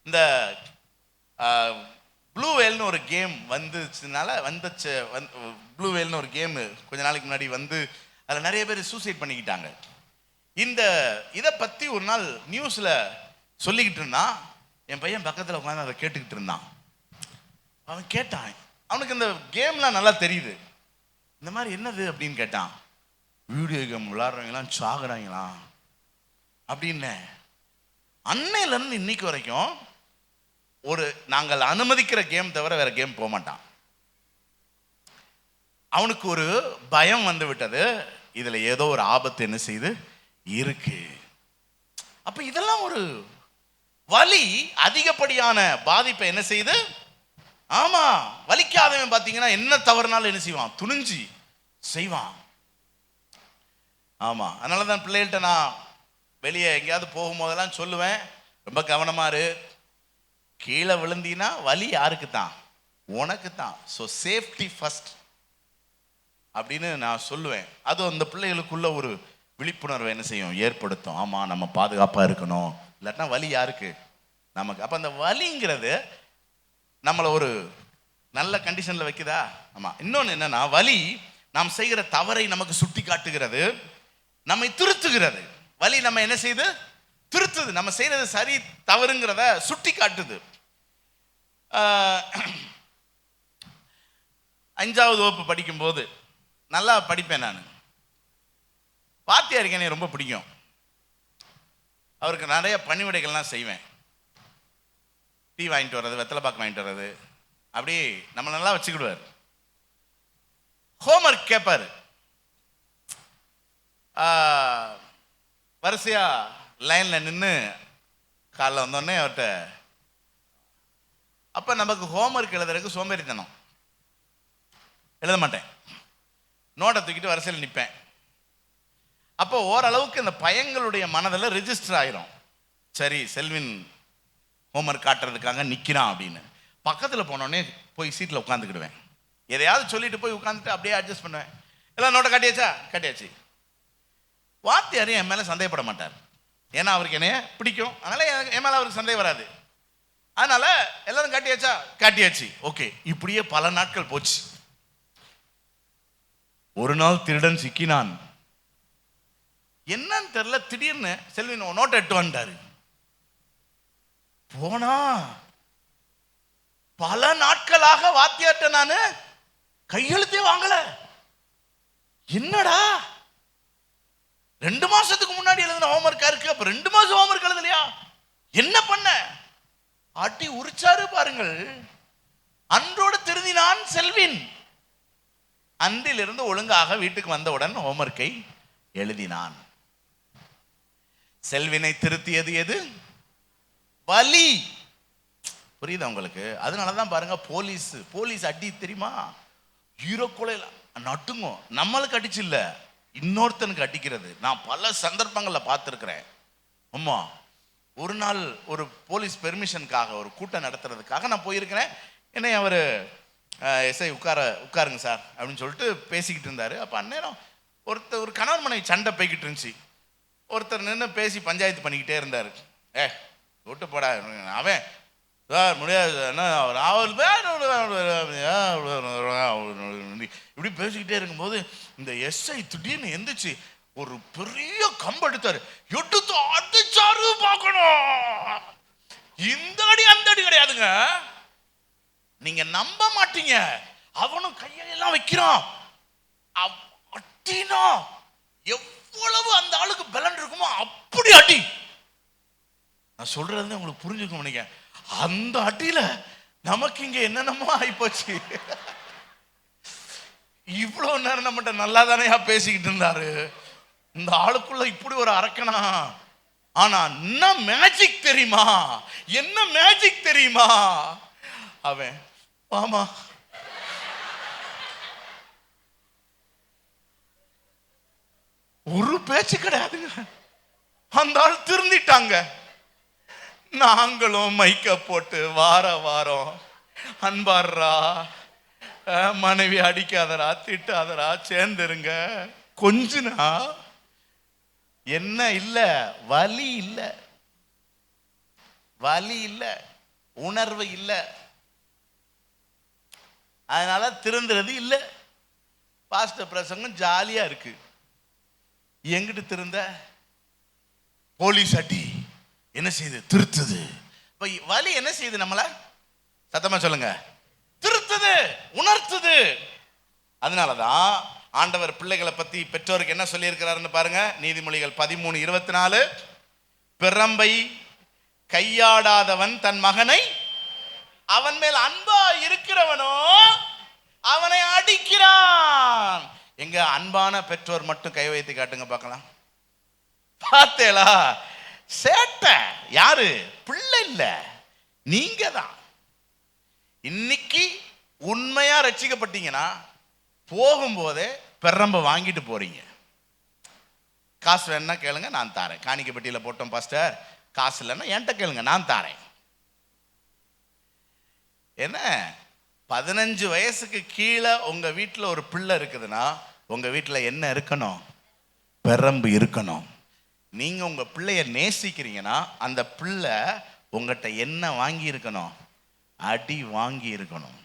[SPEAKER 1] இந்த ப்ளூ வேல்னு ஒரு கேம் ப்ளூ வேல்னு ஒரு கேம் கொஞ்ச நாளைக்கு முன்னாடி அதில் நிறைய பேர் சூசைட் பண்ணிக்கிட்டாங்க. இதை பற்றி ஒரு நாள் நியூஸில் சொல்லிக்கிட்டு இருந்தான். என் பையன் பக்கத்தில் உட்காந்து அதை கேட்டுக்கிட்டு இருந்தான். அவன் கேட்டான், அவனுக்கு இந்த கேம்லாம் நல்லா தெரியுது. இந்த மாதிரி என்னது அப்படின்னு கேட்டான். வீடியோ கேம் விளாட்றவங்களாம் சாகுறாங்களா அப்படின்னு. அன்னையிலேருந்து இன்னைக்கு வரைக்கும் நாங்கள் அனுமதிக்கிற கேம் தவிர வேற கேம் போக மாட்டான். அவனுக்கு ஒரு பயம் விட்டது, இதுல ஏதோ ஒரு ஆபத்து என்ன செய்து இருக்கு. அப்ப இதெல்லாம் ஒரு வலி அதிகப்படியான பாதிப்பை என்ன செய்து, ஆமா வலிக்காதவன் பாத்தீங்கன்னா என்ன தவறுனாலும் என்ன செய்வான், துணிஞ்சு செய்வான். ஆமா, அதனாலதான் பிள்ளைகள்கிட்ட நான் வெளியே எங்கேயாவது போகும்போதெல்லாம் சொல்லுவேன், ரொம்ப கவனமா இரு, கீழே விழுந்தீங்கன்னா வலி யாருக்கு தான், உனக்கு தான். ஸோ சேஃப்டி ஃபர்ஸ்ட் அப்படின்னு நான் சொல்லுவேன். அது அந்த பிள்ளைகளுக்குள்ள ஒரு விழிப்புணர்வை என்ன செய்யும், ஏற்படுத்தும். ஆமா நம்ம பாதுகாப்பா இருக்கணும், இல்லாட்டினா வலி யாருக்கு, நமக்கு. அப்ப அந்த வலிங்கிறது நம்மளை ஒரு நல்ல கண்டிஷன்ல வைக்குதா? ஆமா. இன்னொன்னு என்னன்னா, வலி நாம் செய்கிற தவறை நமக்கு சுட்டி காட்டுகிறது, நம்மை திருத்துகிறது. வலி நம்ம என்ன செய்யுது, திருத்துது. நம்ம செய்யறது சரி தவறுங்கிறத சுட்டி காட்டுது. 5வது வகுப்பு படிக்கும்போது நல்லா படிப்பேன் நான். வாத்தியாருக்கு எனக்கு ரொம்ப பிடிக்கும். அவருக்கு நிறைய பணிவிடைகள்லாம் செய்வேன். டீ வாங்கிட்டு வர்றது, வெத்தலை பாக்கு வாங்கிட்டு வர்றது, அப்படி நம்ம நல்லா வச்சுக்கிடுவார். ஹோம்ஒர்க் கேட்பாரு. வரிசையா லைன்ல நின்று காலைல வந்தோடனே அவர்கிட்ட. அப்ப நமக்கு ஹோம்ஒர்க் எழுதுறதுக்கு சோம்பேறித்தனம், எழுத மாட்டேன், நோட்டை தூக்கிட்டு வரிசையில் நிற்பேன். அப்போ ஓரளவுக்கு இந்த பையங்களுடைய மனதில் ரெஜிஸ்டர் ஆயிரும், சரி செல்வின் ஹோம்ஒர்க் காட்டுறதுக்காக நிற்கிறான் அப்படின்னு. பக்கத்தில் போனோடனே போய் சீட்டில் உட்காந்துக்கிடுவேன். எதையாவது சொல்லிட்டு போய் உட்காந்துட்டு அப்படியே அட்ஜஸ்ட் பண்ணுவேன். எல்லாம் நோட்டை காட்டியாச்சா, காட்டியாச்சு. வாத்தியாரையும் என் மேலே சந்தேகப்பட மாட்டார், ஏன்னா அவருக்கு என்னைய பிடிக்கும், அதனால என் மேலே அவருக்கு சந்தேகம் வராது. அதனால எல்லாரும் காட்டியாச்சா, காட்டியாச்சு, ஓகே. இப்படியே பல நாட்கள் போச்சு. ஒரு நாள் திருடன் சிக்கினான். என்னன்னு தெரியல, திடீர்னு செல்வி நோட்டை எட்டு வந்துட்டாரு. போனா பல நாட்களாக வாத்தியார்ட்ட நானு கையெழுத்தே வாங்கல. என்னடா 2 மாசத்துக்கு முன்னாடி எழுதின ஹோம்ஒர்க்கா இருக்கு, அப்ப 2 மாசம் ஹோம்ஒர்க் எழுதலையா, என்ன பண்ண? அட்டி உரிச்சாரு பாருங்கள். அன்றோடு திருந்தினான் செல்வின். அன்றிலிருந்து ஒழுங்காக வீட்டுக்கு வந்தவுடன் ஹோம்ஒர்க்கை எழுதினான். செல்வினை திருத்தியது எது? வலி. புரியுதா உங்களுக்கு? அதனாலதான் பாருங்க, போலீஸ் அடி தெரியுமா, ஹீரோ கொலை நட்டுங்கும். நம்மளுக்கு அடிச்சு இல்ல, இன்னொருத்தனுக்கு அடிக்கிறது நான் பல சந்தர்ப்பங்கள்ல பார்த்துருக்கிறேன். ஆமா, ஒரு நாள் ஒரு போலீஸ் பெர்மிஷனுக்காக ஒரு கூட்டம் நடத்துறதுக்காக நான் போயிருக்கிறேன். என்னை அவர் எஸ்ஐ உட்காருங்க சார் அப்படின்னு சொல்லிட்டு பேசிக்கிட்டு இருந்தார். அப்போ அந்நேரம் ஒரு கணவன் மனைவி சண்டை போய்கிட்டு இருந்துச்சு. ஒருத்தர் நின்று பேசி பஞ்சாயத்து பண்ணிக்கிட்டே இருந்தார். விட்டு போடா அவன் சார் முடியாது இப்படி பேசிக்கிட்டே இருக்கும்போது இந்த எஸ்ஐ திடீர்னு எந்திரிச்சு ஒரு பெரிய கம்பு எடுத்தாரு. எடுத்து அடிச்சாரு. பார்க்கணும், இந்த அடி அந்த அடி கிடையாதுங்க, நீங்க நம்ப மாட்டீங்க. அவனும் கையெல்லாம் வைக்கிறான். அட்டினா எவ்வளவு அந்த ஆளுக்கு பலன் இருக்குமோ அப்படி அடி. நான் சொல்றது உங்களுக்கு புரிஞ்சுக்க முடியுங்க. அந்த அடியில நமக்கு இங்க என்னென்னமோ ஆயிப்போச்சு. இவ்வளவு நேரம் நம்மகிட்ட நல்லா தானே பேசிக்கிட்டு இருந்தாரு, இந்த ஆளுக்குள்ள இப்படி ஒரு அரக்கனா. ஆனா என்ன மேஜிக் தெரியுமா, என்ன மேஜிக் தெரியுமா, அவன் ஆமா ஒரு பேச்சு கிடையாதுங்க. அந்த ஆள் திருந்திட்டாங்க. நாங்களும் மைக்க போட்டு வாரம் அன்பாடுறா, மனைவி அடிக்காதரா, திட்டாதரா, சேர்ந்துருங்க, கொஞ்சனா என்ன இல்ல, வலி இல்ல, வலி இல்ல, உணர்வு இல்ல, அதனால திருந்துறது இல்ல. பாஸ்டர் பிரசங்கம் ஜாலியா இருக்கு. எங்கிட்டு திருந்த? போலீஸ் அடி என்ன செய்யுது? திருத்துது. வலி என்ன செய்யுது? நம்மள சத்தமா சொல்லுங்க, திருத்துது, உணர்த்துது. அதனாலதான் ஆண்டவர் பிள்ளைகளை பத்தி பெற்றோருக்கு என்ன சொல்லி இருக்கிறாருன்னு பாருங்க. நீதிமொழிகள் 13:24, பிறம்பை கையாடாதவன் தன் மகனை, அவன் மேல் அன்பா இருக்கிறவனோ அவனை அடிக்கிறான். எங்க அன்பான பெற்றோர் மட்டும் கை வைத்து காட்டுங்க பார்க்கலாம். பார்த்தேளா? சேட்டை யாரு? பிள்ளை இல்ல, நீங்க தான். இன்னைக்கு உண்மையா ரட்சிக்கப்பட்டீங்கன்னா போகும்போதே பெரம்ப வாங்கிட்டு போறீங்க. காசு வேணா கேளுங்க, நான் தாரேன். காணிக்கை பெட்டியில போட்டோம் பாஸ்டர், காசு இல்லைன்னா என்கிட்ட கேளுங்க, நான் தாரேன். என்ன 15 வயசுக்கு கீழே உங்க வீட்டில் ஒரு பிள்ளை இருக்குதுன்னா உங்க வீட்டில் என்ன இருக்கணும்? பெரம்பு இருக்கணும். நீங்க உங்க பிள்ளைய நேசிக்கிறீங்கன்னா அந்த பிள்ளை உங்ககிட்ட என்ன வாங்கி இருக்கணும்? அடி வாங்கி இருக்கணும்.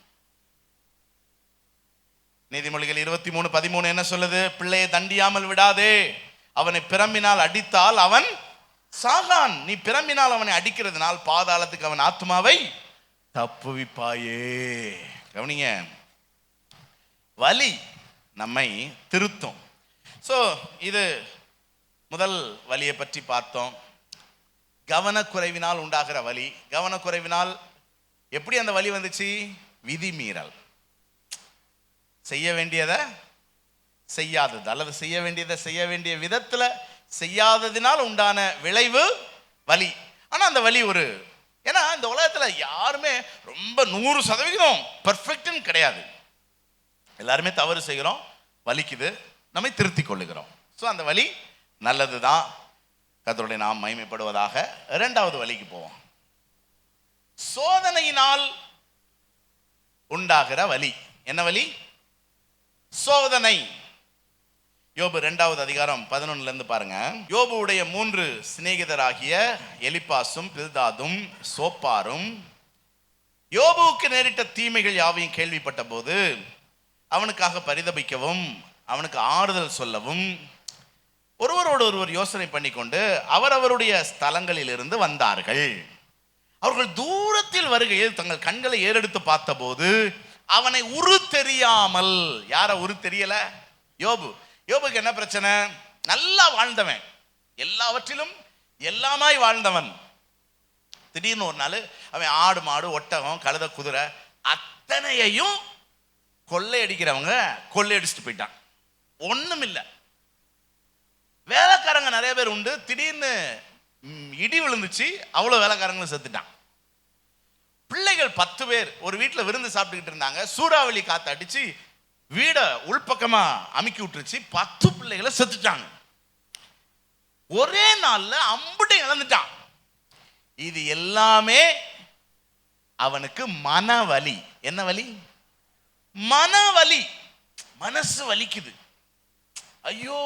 [SPEAKER 1] நீதிமொழிகள் 23:13 என்ன சொல்லுது? பிள்ளையை தண்டியாமல் விடாதே, அவனை பிரம்பினால் அடித்தால் அவன் சாகான். நீ பிரம்பினால் அவனை அடிக்கிறதுனால் பாதாளத்துக்கு அவன் ஆத்மாவை தப்புவிப்பாயே. கவனிங்க, வலி நம்மை திருத்தும். ஸோ இது முதல் வலியை பற்றி பார்த்தோம். கவனக்குறைவினால் உண்டாகிற வலி. கவனக்குறைவினால் எப்படி அந்த வலி வந்துச்சு? விதிமீறல். செய்ய வேண்டியதை செய்யாதது, அல்லது செய்ய வேண்டியதை செய்ய வேண்டிய விதத்தில் செய்யாததினால் உண்டான விளைவு வலி. ஆனால் அந்த வலி ஒரு, ஏன்னா இந்த உலகத்தில் யாருமே ரொம்ப 100% பர்ஃபெக்ட்னு கிடையாது. எல்லாருமே தவறு செய்கிறோம், வலிக்குது, நம்மை திருத்திக் கொள்ளுகிறோம். ஸோ அந்த வலி நல்லது தான். கர்த்தருடைய நாம் மகிமைப்படுவதாக. இரண்டாவது வலிக்கு போவோம். சோதனையினால் உண்டாகிற வலி. என்ன வலி? சோதனை. யோபு 2:11 பாருங்க. யோபுடைய 3 சிநேகிதராகிய எலிப்பாசும் பில்தாதும் சோப்பாரும் யோபுவுக்கு நேரிட்ட தீமைகள் யாவையும் கேள்விப்பட்ட போது அவனுக்காக பரிதபிக்கவும் அவனுக்கு ஆறுதல் சொல்லவும் ஒருவரோடு ஒருவர் யோசனை பண்ணிக்கொண்டு அவரவருடைய ஸ்தலங்களில் இருந்து வந்தார்கள். அவர்கள் தூரத்தில் வருகையில் தங்கள் கண்களை ஏறெடுத்து பார்த்தபோது அவனை உரு தெரியாமல். யார உரு தெரியல? யோபு. யோபுக்கு என்ன பிரச்சனை? நல்லா வாழ்ந்தவன், எல்லாவற்றிலும் எல்லாமாய் வாழ்ந்தவன். திடீர்னு ஒரு நாள் அவன் ஆடு மாடு ஒட்டகம் கழுத குதிரை அத்தனையையும் கொள்ளையடிக்கிறவங்க கொள்ளையடிச்சுட்டு போயிட்டான். ஒண்ணும் இல்லை. வேலைக்காரங்க நிறைய பேர் உண்டு. திடீர்னு இடி விழுந்துச்சு, அவ்வளவு வேலைக்காரங்களும் செத்துட்டான். பிள்ளைகள் 10 பேர் ஒரு வீட்டில் விருந்து சாப்பிட்டுக்கிட்டு இருந்தாங்க. சூறாவளி காத்து அடிச்சு வீடை உள்பக்கமா அமுக்கி விட்டுருச்சு. 10 பிள்ளைகளை செத்துட்டாங்க. ஒரே நாள்ல அம்புட்டை இழந்துட்டான். இது எல்லாமே அவனுக்கு மனவலி. என்ன வலி? மனவலி. மனசு வலிக்குது. ஐயோ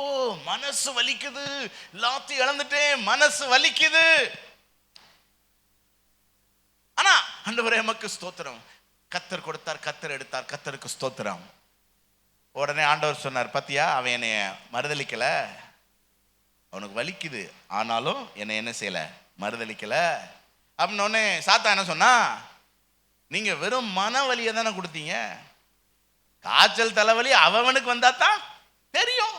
[SPEAKER 1] மனசு வலிக்குது, எல்லாத்தையும் இழந்துட்டேன், மனசு வலிக்குது. ஆனா ஆண்டவரே எமக்கு ஸ்தோத்திரம், கர்த்தர் கொடுத்தார், கர்த்தர் எடுத்தார், கர்த்தருக்கு ஸ்தோத்திரம். உடனே ஆண்டவர் சொன்னார், பத்தியா அவன் என்னைய மறுதலிக்கல, அவனுக்கு வலிக்குது, ஆனாலும் என்னை என்ன செய்யல, மறுதலிக்கல. அப்படின்னோடனே சாத்தா என்ன சொன்னா, நீங்க வெறும் மன வலியை தானே கொடுத்தீங்க, காய்ச்சல் தலைவலி அவனுக்கு வந்தா தான் தெரியும்.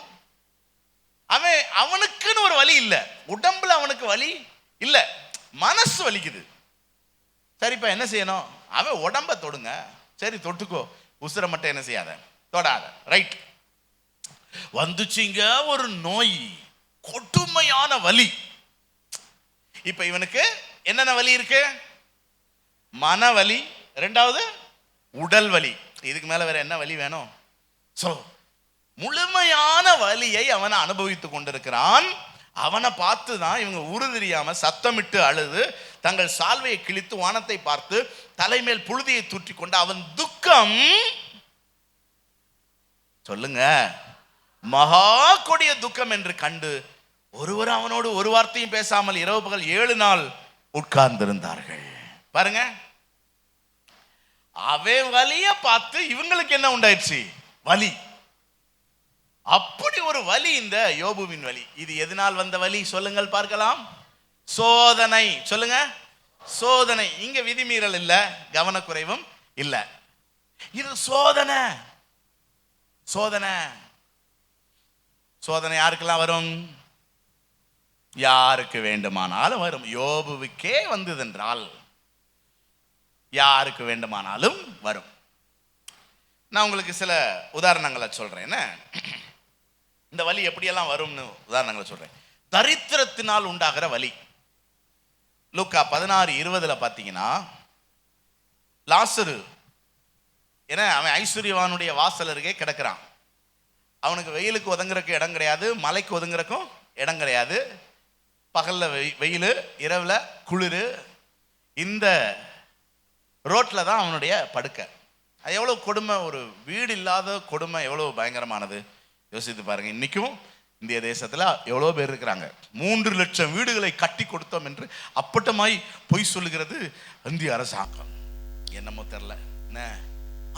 [SPEAKER 1] அவனுக்குன்னு ஒரு வலி இல்லை, உடம்புல அவனுக்கு வலி இல்லை, மனசு வலிக்குது. சரிப்பா என்ன செய்யணும்? அவன் உடம்ப தொடுங்க, சரி தொட்டுக்கோ, உசுரை மட்டும் என்ன செய்யாத, தொடாத. ரைட், வந்துச்சுங்க ஒரு நோய், கொடுமையான வலி. இப்ப இவனுக்கு என்னென்ன வலி இருக்கு? மனவலி, ரெண்டாவது உடல் வலி. இதுக்கு மேல வேற என்ன வலி வேணும்? சோ முழுமையான வலியை அவனை அனுபவித்துக் கொண்டிருக்கிறான். அவனை பார்த்து தான் இவங்க உருதெரியாம சத்தமிட்டு அழுது தங்கள் சால்வையை கிழித்து வானத்தை பார்த்து தலைமேல் புழுதியை தூற்றி கொண்டு அவன் துக்கம், சொல்லுங்க, மகா கொடிய துக்கம் என்று கண்டு ஒருவர் அவனோடு ஒரு வார்த்தையும் பேசாமல் இரவு பகல் 7 நாள் உட்கார்ந்திருந்தார்கள். பாருங்க, அவன் வலிய பார்த்து இவங்களுக்கு என்ன உண்டாயிடுச்சு? வலி. அப்படி ஒரு வலி இந்த யோபுவின் வலி. இது எதனால் வந்த வலி சொல்லுங்கள் பார்க்கலாம்? சோதனை. சொல்லுங்க, சோதனை. இங்க விதிமீறல் இல்ல, கவனக்குறைவும் இல்ல, இது சோதனை. சோதனை. சோதனை யாருக்கெல்லாம் வரும்? யாருக்கு வேண்டுமானாலும் வரும். யோபுவுக்கே வந்ததென்றால் யாருக்கு வேண்டுமானாலும் வரும். நான் உங்களுக்கு சில உதாரணங்களை சொல்றேன். இந்த வலி எப்படியெல்லாம் வரும்னு உதாரணங்களை சொல்றேன். தரித்திரத்தினால் உண்டாகிற வலி. லூக்கா 16:20 பார்த்தீங்கன்னா, லாசரு ஏன்னா அவன் ஐஸ்வர்யவானுடைய வாசல் அருகே கிடக்கிறான். அவனுக்கு வெயிலுக்கு ஒதுங்குறக்கு இடம் கிடையாது, மலைக்கு ஒதுங்குறக்கும் இடம் கிடையாது. பகல்ல வெயில், இரவுல குளிர். இந்த ரோட்ல தான் அவனுடைய படுக்கை. அது எவ்வளவு கொடுமை, ஒரு வீடு இல்லாத கொடுமை எவ்வளவு பயங்கரமானது யோசித்து பாருங்க. இன்னைக்கும் இந்திய தேசத்துல எவ்வளவு பேர் இருக்கிறாங்க. 3 லட்சம் வீடுகளை கட்டி கொடுத்தோம் என்று அப்பட்டமாய் பொய் சொல்லுகிறது இந்திய அரசாங்கம். என்னமோ தெரியல என்ன,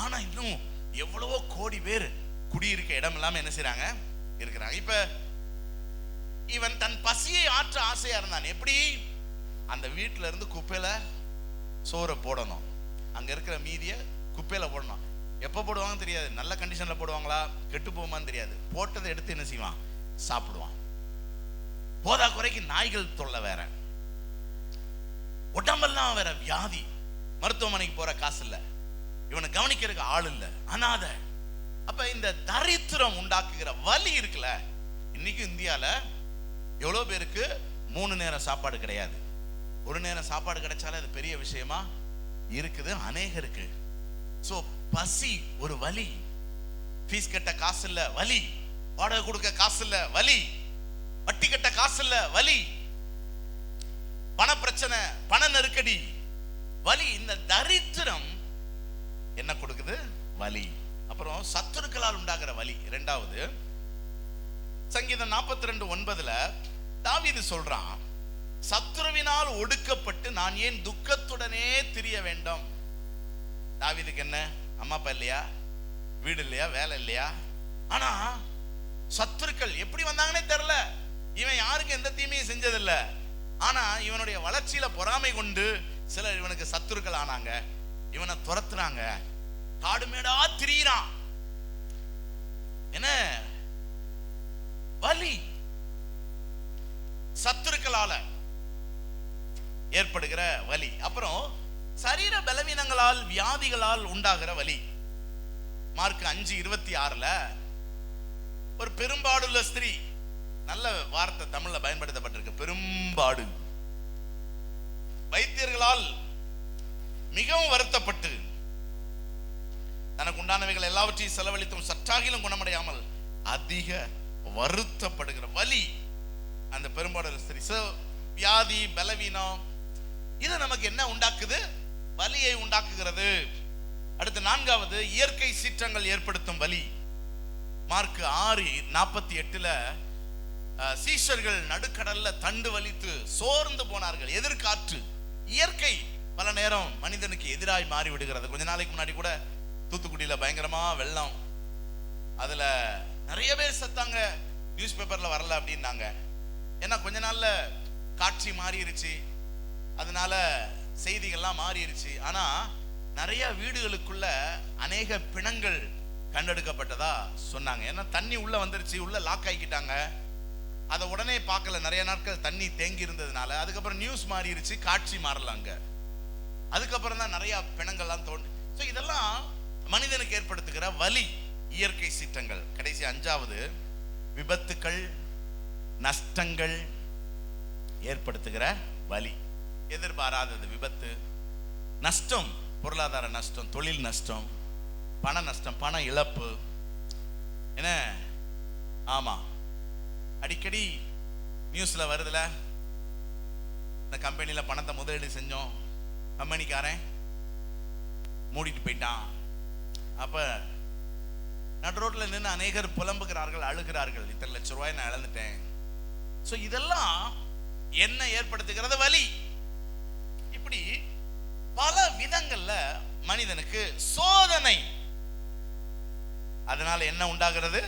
[SPEAKER 1] ஆனா இன்னும் எவ்வளவோ கோடி பேர் குடியிருக்க இடம் இல்லாம என்ன செய்றாங்க, இருக்கிறாங்க. இப்ப இவன் தன் பசியை ஆற்ற ஆசையா இருந்தான். எப்படி? அந்த வீட்டுல இருந்து குப்பையில சோறை போடணும், அங்க இருக்கிற மீதிய குப்பையில போடணும். எப்ப போடுவாங்க தெரியாது, நல்ல கண்டிஷன்ல போடுவாங்களா, கெட்டு போகுமான்னு தெரியாது. போட்டதை எடுத்து என்ன செய்வான், சாப்பிடுவான். போதா குறைக்கு நாய்கள் தொல்லை வேற, உடம்பெல்லாம் வேற வியாதி, மருத்துவமனைக்கு போற காசு இல்ல, இவனை கவனிக்கிறதுக்கு ஆள் இல்ல, அனாத. அப்ப இந்த தரித்திரம் உண்டாக்குகிற வலி இருக்குல்ல. இன்னைக்கு இந்தியால எவ்வளவு பேருக்கு 3 நேரம் சாப்பாடு கிடையாது. ஒரு நேரம் சாப்பாடு கிடைச்சாலே அது பெரிய விஷயமா இருக்குது அநேகருக்கு. சோ பசி ஒரு வலி, ஃபீஸ் கட்ட காசு இல்ல வலி, வாடகை கொடுக்க காசு இல்ல வலி, வட்டி கட்ட காசு இல்ல வலி, பண பிரச்சனை, பண நெருக்கடி, வலி. இந்த தரித்திரம் என்ன கொடுக்குது? வலி. அப்புறம் சத்துருக்களால் உண்டாகிற வலி. இரண்டாவது, சங்கீதம் 42:9 தாவீது சொல்றான், சத்துருவினால் ஒடுக்கப்பட்டு நான் ஏன் துக்கத்துடனே திரிய வேண்டும். தாவீதுக்கு என்ன, அம்மா அப்பா இல்லையா, வீடு இல்லையா, வேலை இல்லையா, ஆனா சத்துருக்கள் எப்படி வந்தாங்கன்னே தெரியல. இவன் யாருக்கு எந்த தீமையும் செஞ்சதில்ல, ஆனா இவனுடைய வளர்ச்சியில பொறாமை கொண்டு சிலர் இவனுக்கு சத்துருக்கள் ஆனாங்க, இவனை துரத்துறாங்க, காடுமேடா திரியிறான். என்ன வலி? சத்துருக்களால ஏற்படுகிற வலி. அப்புறம் சரீர பலவீனங்களால் வியாதிகளால் உண்டாகிற வலி. மார்க் 5:26 ஒரு பெரும்பாடுள்ள ஸ்திரீ, நல்ல வார்த்தை தமிழ்ல பயன்படுத்தப்பட்டிருக்கு, பெரும்பாடு. வைத்தியர்களால் மிகவும் வருத்தப்பட்டு தனக்கு உண்டானவைகள் எல்லாவற்றையும் செலவழித்தும் சற்றாகிலும் குணமடையாமல் அதிக வருத்தப்படுகிற வலி அந்த பெரும்பாடுள்ள ஸ்திரீ. வியாதி, பலவீனம், இது நமக்கு என்ன உண்டாக்குது? வலியை உண்டாக்குகிறது. அடுத்து நான்காவது, இயற்கை சீற்றங்கள் ஏற்படுத்தும் வலி. மார்க் 6:48 சீஷர்கள் நடுக்கடல்ல தண்டு வலித்து சோர்ந்து போனார்கள். எதிர்காற்று, இயற்கை பல நேரம் மனிதனுக்கு எதிராய் மாறி விடுகிறது. கொஞ்ச நாளைக்கு முன்னாடி கூட தூத்துக்குடியில பயங்கரமா வெள்ளம், அதுல நிறைய பேர் செத்தாங்க. நியூஸ் பேப்பர்ல வரல அப்படின்னாங்க. ஏன்னா கொஞ்ச நாள்ல காட்சி மாறிடுச்சு, அதனால செய்திகள்லாம் மாறிடுச்சு. ஆனா நிறைய வீடுகளுக்குள்ள அநேக பிணங்கள் கண்டெடுக்கப்பட்டதா சொன்னாங்க. ஏன்னா தண்ணி உள்ள வந்துருச்சு, உள்ள லாக் ஆகிக்கிட்டாங்க. அதை உடனே பார்க்கல, நிறைய நாட்கள் தண்ணி தேங்கி இருந்ததுனால. அதுக்கப்புறம் நியூஸ் மாறிடுச்சு, காட்சி மாறலாங்க. அதுக்கப்புறம் தான் நிறைய பிணங்கள்லாம் தோன்று. ஸோ இதெல்லாம் மனிதனுக்கு ஏற்படுத்துகிற வலி, இயற்கை சீற்றங்கள். கடைசி அஞ்சாவது, விபத்துக்கள், நஷ்டங்கள் ஏற்படுத்துகிற வலி. எதிர்பாராதது, விபத்து, நஷ்டம், பொருளாதார நஷ்டம், தொழில் நஷ்டம், பண நஷ்டம், பண இழப்பு. என்ன, ஆமா, அடிக்கடி நியூஸ்ல வருதுல, இந்த கம்பெனியில பணத்தை முதலீடு செஞ்சோம், கம்பெனிக்காரன் மூடிட்டு போயிட்டான். அப்ப நடு ரோட்ல நின்று அநேகர் புலம்புகிறார்கள், அழுகிறார்கள், இத்தனை லட்சம் ரூபாய் நான் இழந்துட்டேன். சோ இதெல்லாம் என்ன ஏற்படுத்துகிறது? வலி. இப்படி பல விதங்கள்ல மனிதனுக்கு சோதனை, அதனால என்ன உண்டாகிறது?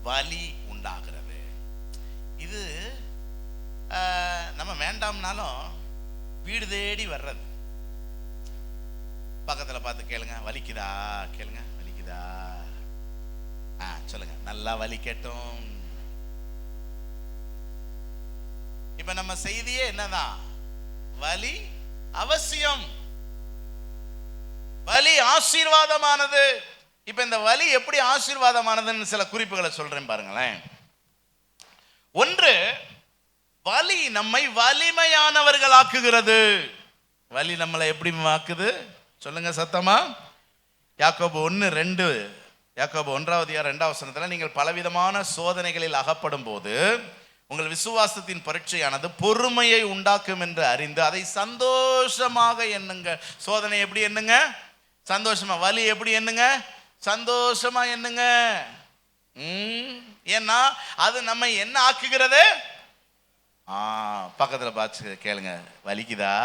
[SPEAKER 1] வலி உண்டாகிறது. இது நம்ம வேண்டாம்னாலும் வீடு தேடி வர்றது. பக்கத்துல பார்த்து கேளுங்க, வலிக்குதா? கேளுங்க, வலிக்குதா? சொல்லுங்க, நல்லா வலிக்கட்டும். இப்ப நம்ம செய்தியே என்னதான்? வலி அவசியம், வலி ஆசீர்வாதமானது. இப்ப இந்த வலி எப்படி ஆசீர்வாதமானதுன்னு சில குறிப்புகளை சொல்றேன் பாருங்களேன். ஒன்று, வலி நம்மை வலிமையானவர்களாக்குகிறது. வலி நம்மளை எப்படி ஆக்குது? சொல்லுங்க சத்தமா. யாக்கோபு 1:2, யாக்கோபு 1:2 நீங்கள் பலவிதமான சோதனைகளில் அகப்படும் போது உங்கள் விசுவாசத்தின் பரீட்சையானது பொறுமையை உண்டாக்கும் என்று அறிந்து அதை சந்தோஷமாக எண்ணுங்க. சோதனை எப்படி எண்ணுங்க? சந்தோஷமா. வலி எப்படி எண்ணுங்க? சந்தோஷமா எண்ணுங்க. ஏன்னா அது நம்ம என்ன ஆக்குகிறது? பக்கத்துல பார்த்து கேளுங்க, வலிக்குதா?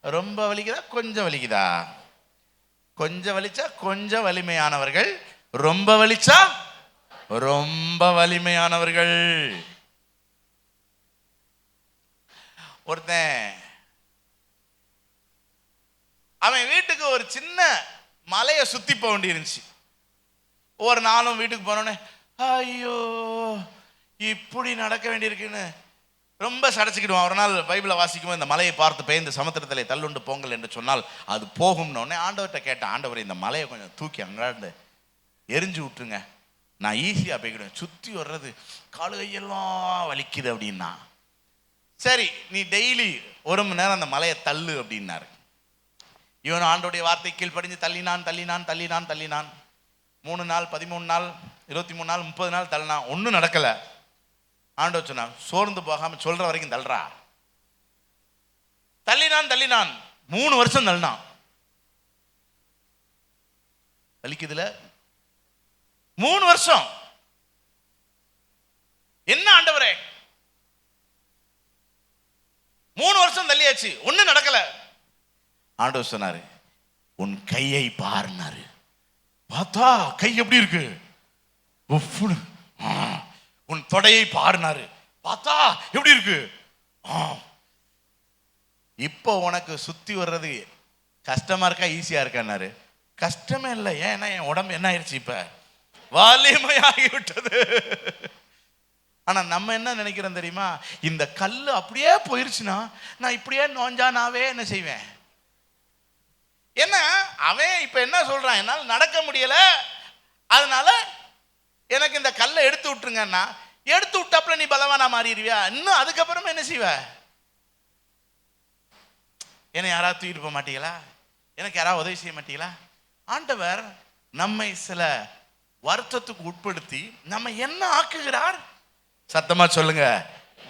[SPEAKER 1] ரொம்ப வலிக்குதா? கொஞ்சம் வலிக்குதா? கொஞ்சம் வலிச்சா கொஞ்சம் வலிமையானவர்கள், ரொம்ப வலிச்சா ரொம்ப வலிமையானவர்கள். ஒருத்தன் அவன் வீட்டுக்கு ஒரு சின்ன மலையை சுத்தி போக வேண்டி இருந்துச்சு. ஒரு நாளும் வீட்டுக்கு போனோடனே ஐயோ இப்படி நடக்க வேண்டியிருக்குன்னு ரொம்ப சடைச்சிக்கிடுவான். ஒரு நாள் பைபிளை வாசிக்கும், இந்த மலையை பார்த்து பெயர்ந்து சமுத்திரத்திலே தள்ளுண்டு போங்கள் என்று சொன்னால் அது போகும்னு ஆண்டவர்கிட்ட கேட்டேன், ஆண்டவர் இந்த மலையை கொஞ்சம் தூக்கி அங்காண்டு எரிஞ்சு விட்டுருங்க, நான் ஈஸியாக போய்க்கிடுவேன், சுற்றி வர்றது காலு கையெல்லாம் வலிக்குது அப்படின்னா. சரி, நீ டெய்லி 1 மணி நேரம் அந்த மலையை தள்ளு அப்படின்னாரு. இவன் ஆண்டோடைய வார்த்தை கீழ்ப்படிஞ்சு தள்ளினான் தள்ளினான் தள்ளினான் தள்ளினான். 3 நாள், 13 நாள், 23 நாள், 30 நாள் தள்ளினான். ஒன்றும் நடக்கல. ஆண்டவர் சொன்னான், சோர்ந்து போகாம சொல்ற வரைக்கும் தள்ளுறா. தள்ளினான் தள்ளினான் 3 வருஷம் தள்ளினான். வலிக்குதுல 3 வருஷம். என்ன ஆண்டவரே 3 வருஷம் தள்ளியாச்சு, ஒன்னும் நடக்கல. ஆண்டவர் சொன்னாரு, உன் கையை பாருனாரு. பார்த்தா கை எப்படி இருக்கு? உன் தொடையை பாருனாரு. பார்த்தா எப்படி இருக்கு? இப்போ உனக்கு சுத்தி வர்றது கஷ்டமா இருக்கா ஈஸியா இருக்காரு? கஷ்டமே இல்லை. ஏன்னா என் உடம்பு என்ன ஆயிடுச்சு, இப்ப வலிமையாகி விட்டது. ஆனா நம்ம என்ன நினைக்கிறோம் தெரியுமா? இந்த கல்லு அப்படியே போயிருச்சுன்னா நான் இப்படியே நோஞ்சானாவே என்ன செய்வேன்? என்ன அவன் இப்ப என்ன சொல்றான், என்னால் நடக்க முடியல, அதனால எனக்கு இந்த கல்லை எடுத்து விட்டுருங்கன்னா, எடுத்து விட்டாப்புல நீ பலவானா மாறிடுவியா? இன்னும் அதுக்கப்புறமா என்ன செய்வ? என்னை யாராவது தூக்கிட்டு போக மாட்டீங்களா? எனக்கு யாராவது உதவி செய்ய மாட்டீங்களா? ஆண்டவர் நம்மை சில வருத்தத்துக்கு உட்படுத்தி நம்ம என்ன ஆக்குகிறார்? சத்தமா சொல்லுங்க,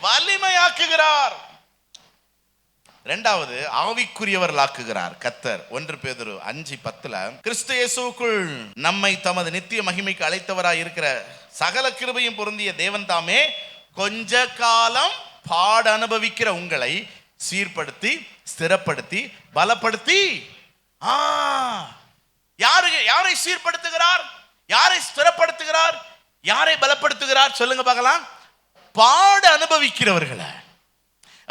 [SPEAKER 1] வலிமையாக்குகிறார். இரண்டாவது, ஆவிக்குரியவர்களாக்குகிறார் கர்த்தர். 1 பேதுரு 5:10 கிறிஸ்து இயேசுவுக்குள் நம்மை தமது நித்திய மகிமைக்கு அழைத்தவராய் இருக்கிற சகல கிருபையும் பொருந்திய தேவன் தாமே கொஞ்ச காலம் பாட அனுபவிக்கிற உங்களை சீர்படுத்தி, ஸ்திரப்படுத்தி, பலப்படுத்தி. யாரை சீர்படுத்துகிறார்? யாரை ஸ்திரப்படுத்துகிறார்? யாரை பலப்படுத்துகிறார்? சொல்லுங்க பார்க்கலாம். பாட அனுபவிக்கிறவர்களை.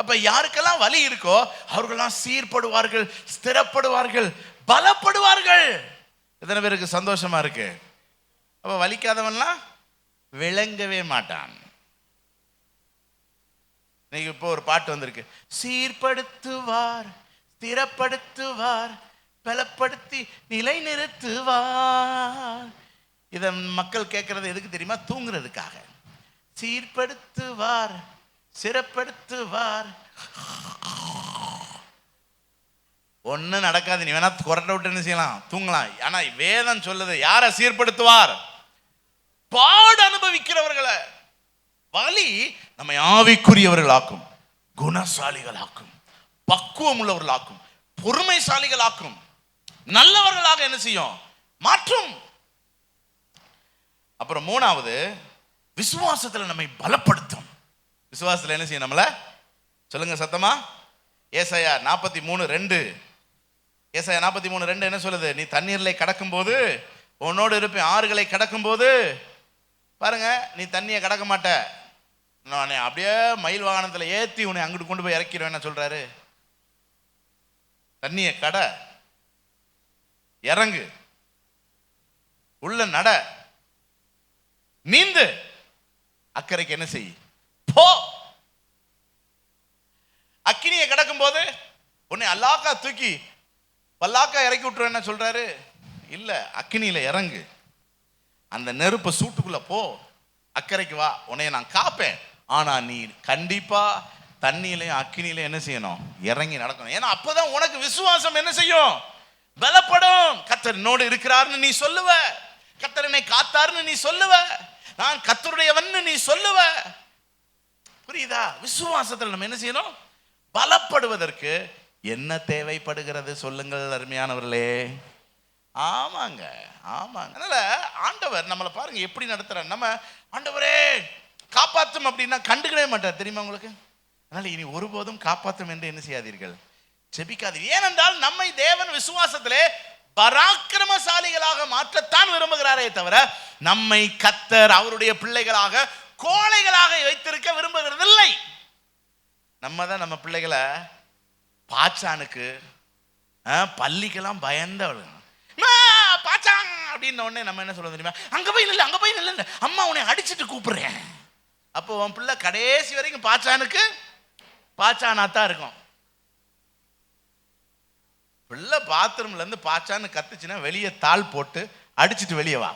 [SPEAKER 1] அப்ப யாருக்கெல்லாம் வலி இருக்கோ அவர்களெல்லாம் சீர்படுவார்கள், ஸ்திரப்படுவார்கள், பலப்படுவார்கள். எத்தனை பேருக்கு சந்தோஷமா இருக்கு? அப்ப வலிக்காதவன்லாம் விளங்கவே மாட்டான். இன்னைக்கு இப்போ ஒரு பாட்டு வந்திருக்கு, சீர்படுத்துவார், ஸ்திரப்படுத்துவார், பலப்படுத்தி நிலை நிறுத்துவார். இத மக்கள் கேட்கறது எதுக்கு தெரியுமா? தூங்குறதுக்காக. சீர்படுத்துவார், சிறப்படுத்துவார். ஒன்னும் நடக்காது. நீ வேணா கொரட்டை விட்டு செய்யலாம், தூங்கலாம். ஆனா வேதம் சொல்லுது, யாரை சீர்படுத்துவார்? பாட அனுபவிக்கிறவர்களை. வலி நம்மை ஆவிக்குரியவர்களாக்கும், குணசாலிகளாக்கும், பக்குவம் உள்ளவர்களாக்கும், பொறுமைசாலிகளாக்கும், நல்லவர்களாக என்ன செய்யும்? மாற்றும். அப்புறம் மூணாவது, விசுவாசத்துல நம்மை பலப்படுத்தும். விசுவாசத்துல என்ன செய்யும்? நம்மள சொல்லுங்க சத்தமா. ஏசாயா 43:2 ஏசாயா 43:2 என்ன சொல்லுது? நீ தண்ணீர்ல கடக்கும் போது உன்னோடு இருப்பேன், ஆறுகளை கடக்கும் போது பாருங்க, நீ தண்ணியை கடக்க மாட்ட, நான் அப்படியே மயில் வாகனத்துல ஏத்தி உன்னை அங்கிட்டு கொண்டு போய் இறக்கிடுவேன். என்ன சொல்றாரு? தண்ணியை கட, இறங்கு, உள்ள நட, நீந்து, அக்கறைக்கு என்ன செய், போ. அக்கினியை கடக்கும் போது உன்னை அல்லாக்கா தூக்கி பல்லாக்கா இறக்கி விட்டுரு. என்ன சொல்றாரு? இல்ல, அக்கினியில இறங்கு, அந்த நெருப்பு சூட்டுக்குள்ள போ, அக்கறைக்கு வா, உன்னைய நான் காப்பேன். ஆனா நீ கண்டிப்பா தண்ணியிலையும் அக்கினியிலையும் என்ன செய்யணும்? இறங்கி நடக்கணும். ஏன்னா அப்பதான் உனக்கு விசுவாசம் என்ன செய்யும்? பலப்படும். கர்த்தர் என்னோடு இருக்கிறார்னு நீ சொல்லுவ, கர்த்தர் என்னை காத்தார்னு நீ சொல்லுவ, நான் கர்த்தருடையவன் நீ சொல்லுவ. புரியுதா? விசுவாசத்தில் நம்ம என்ன செய்யணும்? பலப்படுவதற்கு என்ன தேவைப்படுகிறது சொல்லுங்கள் அருமையானவர்களே. ஆமாங்க, ஆமாங்க. அதனால ஆண்டவர் நம்மளை பாருங்க எப்படி நடத்துறார். நம்ம ஆண்டவரே காப்பாற்றும் அப்படின்னா கண்டுக்கவே மாட்டார், தெரியுமா உங்களுக்கு? அதனால இனி ஒருபோதும் காப்பாற்றும் என்று என்ன செய்யாதீர்கள், ஜெபிக்காதீர்கள். ஏனென்றால் நம்மை தேவன் விசுவாசத்திலே பராக்கிரமசாலிகளாக மாற்றத்தான் விரும்புகிறாரே தவிர நம்மை கர்த்தர் அவருடைய பிள்ளைகளாக கோழைகளாக வைத்திருக்க விரும்புகிறது இல்லை. நம்ம தான் நம்ம பிள்ளைகளை பாச்சானுக்கு பள்ளிக்கெல்லாம் பயந்தவளுங்க. பாச்சான் அப்படின்ன உடனே நம்ம என்ன சொல்ல தெரியுமா? அங்க போய் நில்ல, அங்க போய் நில்ல, அம்மா உன்னை அடிச்சுட்டு கூப்பிடுறேன். அப்போ உன் பிள்ளை கடைசி வரைக்கும் பாச்சானுக்கு பாச்சானாத்தான் இருக்கும். பிள்ளை பாத்ரூம்ல இருந்து பாச்சான்னு கத்துச்சுன்னா வெளியே தாள் போட்டு அடிச்சுட்டு வெளியே வா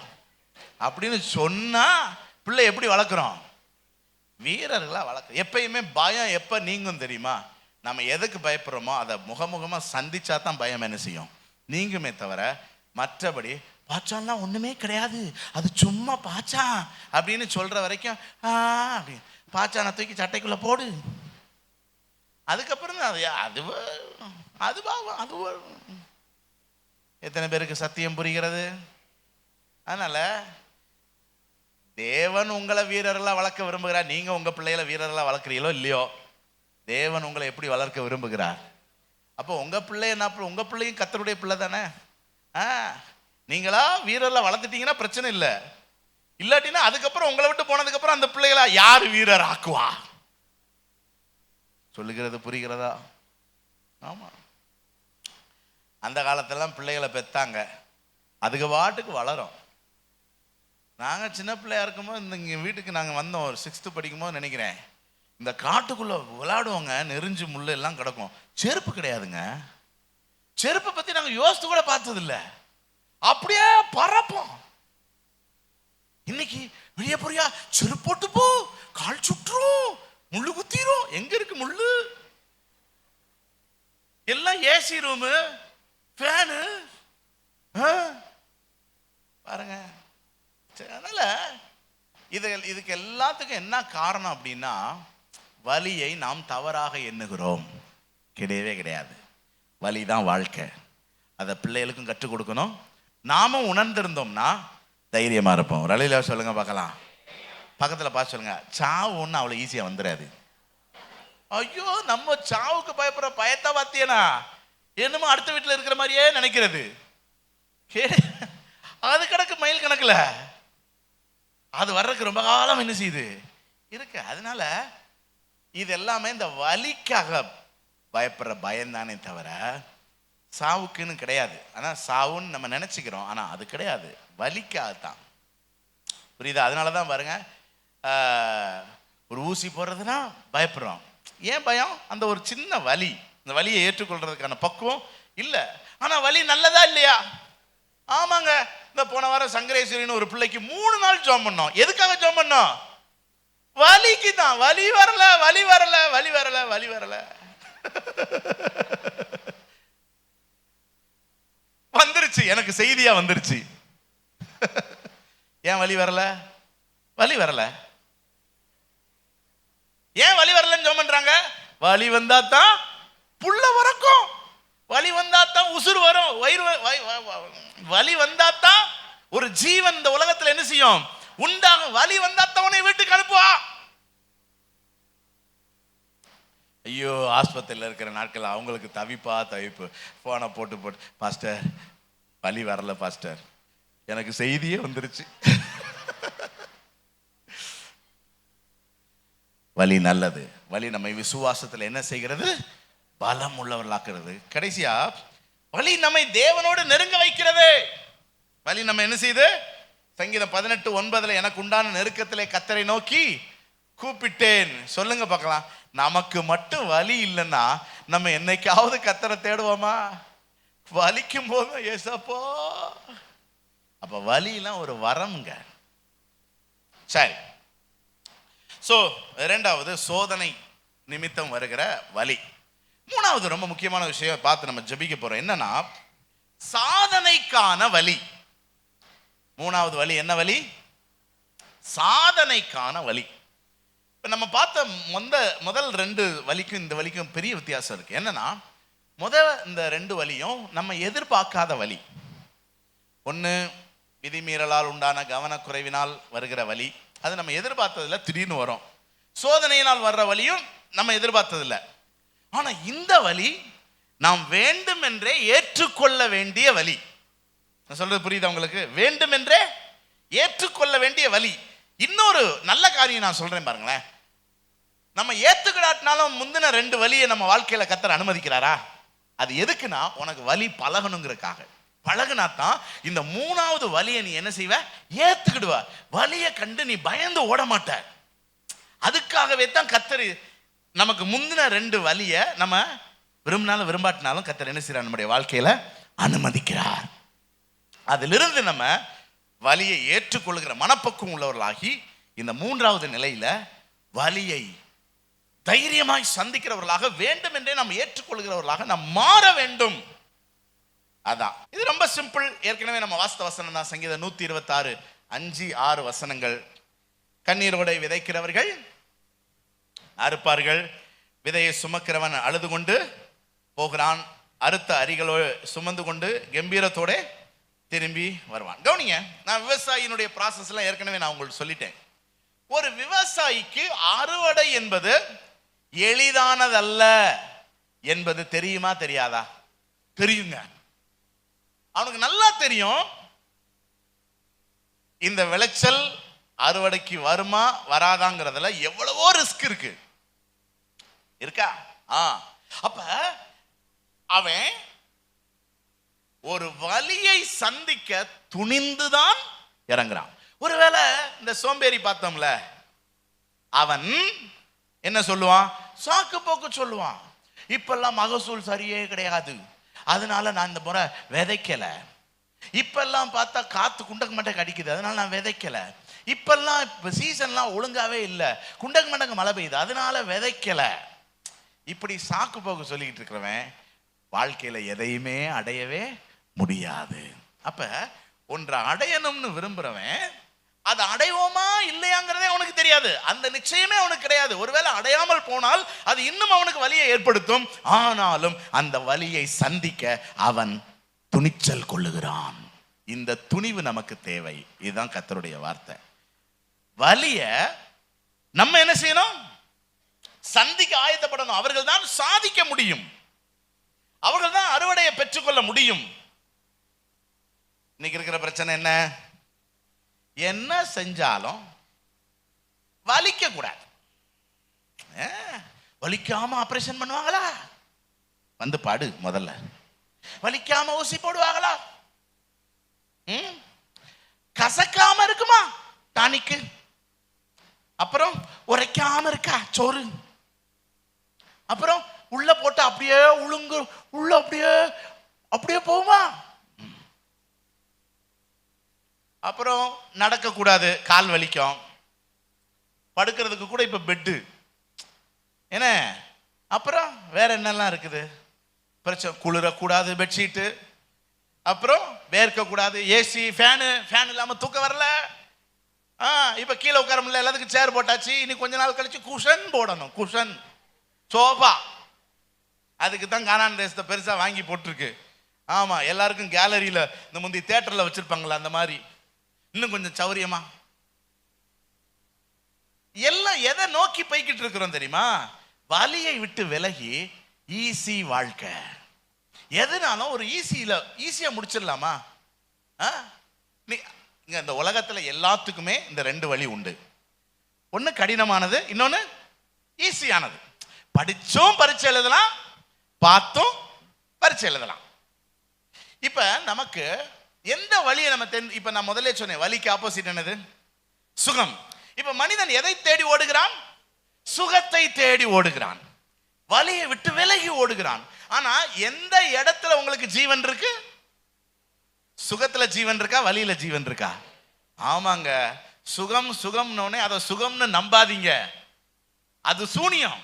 [SPEAKER 1] அப்படின்னு சொன்னா பிள்ளை எப்படி வளர்க்குறோம்? வீரர்களா வளர்க்க. எப்பயுமே பயம் எப்ப நீங்கும் தெரியுமா? நம்ம எதுக்கு பயப்படுறோமோ அதை முகமுகமா சந்திச்சா தான் பயம் என்ன செய்யும்? நீங்குமே தவிர மற்றபடி பாச்சான்லாம் ஒண்ணுமே கிடையாது, அது சும்மா பாச்சான் அப்படின்னு சொல்ற வரைக்கும் அப்படி பாச்சானை தூக்கி சட்டைக்குள்ள போடு, அதுக்கப்புறம் அது பாவம், அது எத்தனை பேருக்கு சத்தியம் புரிகிறது? அதனால தேவன் உங்களை வீரர்களா வளர்க்க விரும்புகிறார். நீங்க உங்க பிள்ளைகளை வீரர்களா வளர்க்குறீங்களோ இல்லையோ, தேவன் உங்களை எப்படி வளர்க்க விரும்புகிறார். அப்போ உங்க பிள்ளை என்ன, உங்க பிள்ளையும் கர்த்தருடைய பிள்ளை தானே. நீங்களா வீரர்ல வளர்த்துட்டீங்கன்னா பிரச்சனை இல்லை. இல்லாட்டினா அதுக்கப்புறம் உங்களை விட்டு போனதுக்கு அப்புறம் அந்த பிள்ளைகளா யார் வீரர் ஆக்குவா? சொல்லுகிறது புரிகிறதா? ஆமா. அந்த காலத்திலலாம் பிள்ளைகளை பெத்தாங்க, அதுக்கு பாட்டுக்கு வளரும். நாங்கள் சின்ன பிள்ளையா இருக்கும்போது இங்கே வீட்டுக்கு நாங்கள் வந்தோம், ஒரு 6th படிக்கும்போது நினைக்கிறேன், இந்த காட்டுக்குள்ள விளையாடுவோங்க, நெறிஞ்சு முள்ளு எல்லாம் கிடக்கும், செருப்பு கிடையாதுங்க. செருப்பை பற்றி நாங்கள் யோசித்து கூட பார்த்ததில்லை, அப்படியே பறப்போம். இன்னைக்கு வெளியே போறியா, செருப்பு போட்டு போ, கால் சுற்றும், முள்ளு குத்திரும். எங்க இருக்கு முள்ளு? எல்லாம் ஏசி ரூமு, ஃபேனு பாருங்க. அதனால இதுக்கு எல்லாத்துக்கும் என்ன காரணம் அப்படின்னா, வலியை நாம் தவறாக எண்ணுகிறோம். கிடையவே கிடையாது. வலி தான் வாழ்க்கை. அதை பிள்ளைகளுக்கும் கற்றுக் கொடுக்கணும். நாமும் உணர்ந்திருந்தோம்னா தைரியமாக இருப்போம். ஒரு அலையில சொல்லுங்க பார்க்கலாம். பக்கத்தில் பார்த்து சொல்லுங்க, சாவு ஒன்று அவ்வளோ ஈஸியாக வந்துடாது. ஐயோ, நம்ம சாவுக்கு பயப்படுற பயத்தை பார்த்தியனா என்னமோ அடுத்த வீட்டில் இருக்கிற மாதிரியே நினைக்கிறது. அது கிடக்கு மைல் கணக்கில். அது வர்றதுக்கு ரொம்ப காலம் என்ன செய்யுது இருக்கு. அதனால இது எல்லாமே இந்த வலிக்காக பயப்படுற பயம்தானே தவிர சாவுக்குன்னு கிடையாது. ஆனால் சாவுன்னு நம்ம நினச்சிக்கிறோம், ஆனால் அது கிடையாது, வலிக்காகத்தான். புரியுதா? அதனால தான் பாருங்க, ஒரு ஊசி போடுறதுன்னா பயப்படுறோம். ஏன் பயம்? அந்த ஒரு சின்ன வலி, இந்த வலியை ஏற்றுக்கொள்றதுக்கான பக்குவம் இல்லை. ஆனால் வலி நல்லதா இல்லையா? ஆமாங்க. இந்த போன வாரம் சங்கரேஸ்வரின்னு ஒரு பிள்ளைக்கு 3 நாள் ஜெபம் பண்ணோம். எதுக்காக ஜெபம் பண்ணோம்? வலிக்கு தான். வலி வரல, வலி வரல, வலி வரல, வலி வரல. வந்துருச்சு, எனக்கு செய்தியா வந்துருச்சு. ஏன் வலி வரல? வலி வரல. ஏன் வலி வரலன்னு ஜெபம் பண்றாங்க? வலி வந்தா தான் புள்ள வரக்கும், வலி வந்தா தான் உசுறு வரும், வயிறு வலி வந்தா தான் ஒரு ஜீவன் இந்த உலகத்தில் என்ன செய்யும்? உண்டாகும். வலி வந்தா தான் உன்னை வீட்டுக்கு அனுப்புவா. ஐயோ, ஆஸ்பத்திரியில் இருக்கிற நாட்கள் அவங்களுக்கு தவிப்பு. போனை போட்டு பாஸ்டர் வலி வரல பாஸ்டர், எனக்கு செய்தியே வந்துருச்சு. வலி நல்லது. வலி நம்மை விசுவாசத்தில் என்ன செய்கிறது? பலம் உள்ளவர்களாக்குறது. கடைசியா வலி நம்மை தேவனோடு நெருங்க வைக்கிறது. வலி நம்ம என்ன செய்யுது? சங்கீதம் 18:9 எனக்கு உண்டான நெருக்கத்திலே கர்த்தரை நோக்கி கூப்பிட்டேன். சொல்லுங்க பார்க்கலாம். நமக்கு மட்டும் வலி இல்லைன்னா நம்ம என்னைக்காவது கர்த்தரை தேடுவோமா? வலிக்கும் போது ஏசப்பா. அப்ப வலிலாம் ஒரு வரம்ங்க. சரி, சோ இரண்டாவது சோதனை நிமித்தம் வருகிற வலி. மூணாவது ரொம்ப முக்கியமான விஷயம் பார்த்து நம்ம ஜெபிக்க போறோம். என்னன்னா சாதனைக்கான வலி. மூணாவது வலி என்ன வலி? சாதனைக்கான வலி. இப்போ நம்ம பார்த்த முதல் 2 வலிக்கும் இந்த வலிக்கும் பெரிய வித்தியாசம் இருக்கு. என்னன்னா இந்த 2 வலியும் நம்ம எதிர்பார்க்காத வலி. ஒன்று விதிமீறலால் உண்டான கவனக்குறைவினால் வருகிற வலி, அது நம்ம எதிர்பார்த்ததில்ல, திடீர்னு வரும். சோதனையினால் வர்ற வலியும் நம்ம எதிர்பார்த்ததில்லை. ஆனால் இந்த வலி நாம் வேண்டுமென்றே ஏற்றுக்கொள்ள வேண்டிய வலி. நான் சொல்றது புரியுதா உங்களுக்கு? வேண்டுமென்றே ஏற்றுக்கொள்ள வேண்டிய வலி. இன்னொரு நல்ல காரியம் நான் சொல்றேன் பாருங்களேன். நம்ம ஏத்துக்கிடாட்டினாலும் முந்தின 2 வலியை நம்ம வாழ்க்கையில கர்த்தர் அனுமதிக்கிறாரா? அது எதுக்குன்னா உனக்கு வலி பழகணுங்கிறதுக்காக. பழகுனாத்தான் இந்த 3வது வலியை நீ என்ன செய்வ? ஏத்துக்கிடுவ. வலியை கண்டு நீ பயந்து ஓட மாட்ட. அதுக்காகவே தான் கர்த்தர் நமக்கு முந்தின 2 வலியை நம்ம விரும்பினாலும் விரும்பாட்டினாலும் கர்த்தர் என்ன செய்யறார்? நம்முடைய வாழ்க்கையில அனுமதிக்கிறார். அதிலிருந்து நம்ம வலியை ஏற்றுக்கொள்கிற மனப்பக்குவம் உள்ளவர்களாகி இந்த 3வது நிலையில வலியை தைரியமாய் சந்திக்கிறவர்களாக, வேண்டும் என்றே நாம் ஏற்றுக்கொள்கிறவர்களாக நாம் மாற வேண்டும். அதான் இது ரொம்ப சிம்பிள். ஏற்கனவே நம்ம வாஸ்த வசனம் தான். சங்கீதம் 126 5, 6 வசனங்கள். கண்ணீரோட விதைக்கிறவர்கள் அறுப்பார்கள், விதையை சுமக்கிறவன் அழுது கொண்டு போகிறான், அறுத்த அரிகளோ சுமந்து கொண்டு கம்பீரத்தோட திரும்பி வருவான். கவனிங்க, நான் விவசாயினுடைய ப்ராசஸ் எல்லாம் ஏற்கனவே நான் உங்களுக்கு சொல்லிட்டேன். ஒரு விவசாயிக்கு அறுவடை என்பது எளிதானதல்ல என்பது தெரியுமா தெரியாதா? தெரியுங்க. அவனுக்கு நல்லா தெரியும் இந்த விளைச்சல் அறுவடைக்கு வருமா வராதாங்கிறதுல எவ்வளவோ ரிஸ்க் இருக்கு. இருக்கா? அப்ப அவன் ஒரு வலியை சந்திக்க துணிந்துதான் இறங்குறான். ஒருவேளை இந்த சோம்பேறி பார்த்தோம்ல, அவன் என்ன சொல்லுவான்? சாக்கு போக்கு சொல்லுவான். இப்பெல்லாம் மகசூல் சரியே கிடையாது, அதனால நான் இந்த முறை விதைக்கல. இப்பெல்லாம் பார்த்தா காத்து குண்டக்கு மண்டக்கு அடிக்குது, அதனால நான் விதைக்கல. இப்பெல்லாம் சீசன்லாம் ஒழுங்காவே இல்லை, குண்டக்கு மண்டக்கு மழை பெய்யுது, அதனால விதைக்கல. இப்படி சாக்கு போக்கு சொல்லிக்கிட்டு இருக்கிறவன் வாழ்க்கையில எதையுமே அடையவே முடியாது. அப்ப ஒன்றை அடையணும்னு விரும்புறவன் அது அடைவோமா இல்லையாங்கிறதே அவனுக்கு தெரியாது. அந்த நிச்சயமே அவனுக்கு கிடையாது. ஒருவேளை அடையாமல் போனால் அது இன்னும் அவனுக்கு வலியை ஏற்படுத்தும். ஆனாலும் அந்த வலியை சந்திக்க அவன் துணிச்சல் கொள்ளுகிறான். இந்த துணிவு நமக்கு தேவை. இதுதான் கர்த்தருடைய வார்த்தை. வலிய நம்ம என்ன செய்யணும்? சந்திக்க ஆயத்தப்படணும். அவர்கள் தான் சாதிக்க முடியும். அவர்கள் தான் அறுவடையை பெற்றுக்கொள்ள முடியும். இன்னைக்கு இருக்கிற பிரச்சனை என்ன? என்ன செஞ்சாலும் வலிக்க கூடாது. வலிக்காம ஆபரேஷன் பண்ணுவாங்களா? வந்து பாடு முதல்ல. வலிக்காம ஊசி போடுவாங்களா? கசக்காம இருக்குமா டானிக்கு? அப்புறம் உரைக்காம இருக்கா சோறு? அப்புறம் உள்ள போட்டு அப்படியே உளுங்கு, உள்ள அப்படியே அப்படியே போகுமா? அப்புறம் நடக்க கூடாது, கால் வலிக்கும். படுக்கிறதுக்கு கூட இப்ப பெட்டு என்ன. அப்புறம் வேற என்னெல்லாம் இருக்குது பிரச்சனை? குளிரக்கூடாது பெட்ஷீட்டு, அப்புறம் வேர்க்க கூடாது ஏசி, ஃபேனு இல்லாம தூக்கம் வரல. இப்ப கீழே உட்கார முடியல, எல்லாத்துக்கும் சேர் போட்டாச்சு. இனி கொஞ்ச நாள் கழிச்சு குஷன் போடணும். Cushion sofa. அதுக்கு தான் கானான் தேசத்தை பெருசா வாங்கி போட்டிருக்கு. ஆமா, எல்லாருக்கும் கேலரியில இந்த முந்தி தியேட்டர்ல வச்சிருப்பாங்களா அந்த மாதிரி இன்னும் கொஞ்சம் சௌரியமா. எல்லாம் எதை நோக்கி போய்கிட்டு இருக்கிறோம் தெரியுமா? வலியை விட்டு விலகி ஈஸி வாழ்க்கை. எதுனாலும் ஒரு ஈஸியா முடிச்சிடலாமா? இந்த உலகத்துல எல்லாத்துக்குமே இந்த ரெண்டு வழி உண்டு. ஒண்ணு கடினமானது, இன்னொன்னு ஈஸியானது. படிச்சும் பரீட்சை எழுதலாம், பார்த்தும் பரீட்சை எழுதலாம். இப்ப நமக்கு எந்த வழியை நம்ம இப்ப நான் முதல்ல சொன்னேன், வலிக்கு ஆப்போசிட் என்னது? சுகம். இப்ப மனிதன் எதை தேடி ஓடுகிறான்? சுகத்தை தேடி ஓடுகிறான். வலியை விட்டு விலகி ஓடுகிறான். ஆனா எந்த இடத்துல உங்களுக்கு ஜீவன் இருக்கு? சுகத்துல ஜீவன் இருக்கா, வலியில ஜீவன் இருக்கா? ஆமாங்க, சுகம் சுகம்னு அதை சுகம்னு நம்பாதீங்க, அது சூனியம்.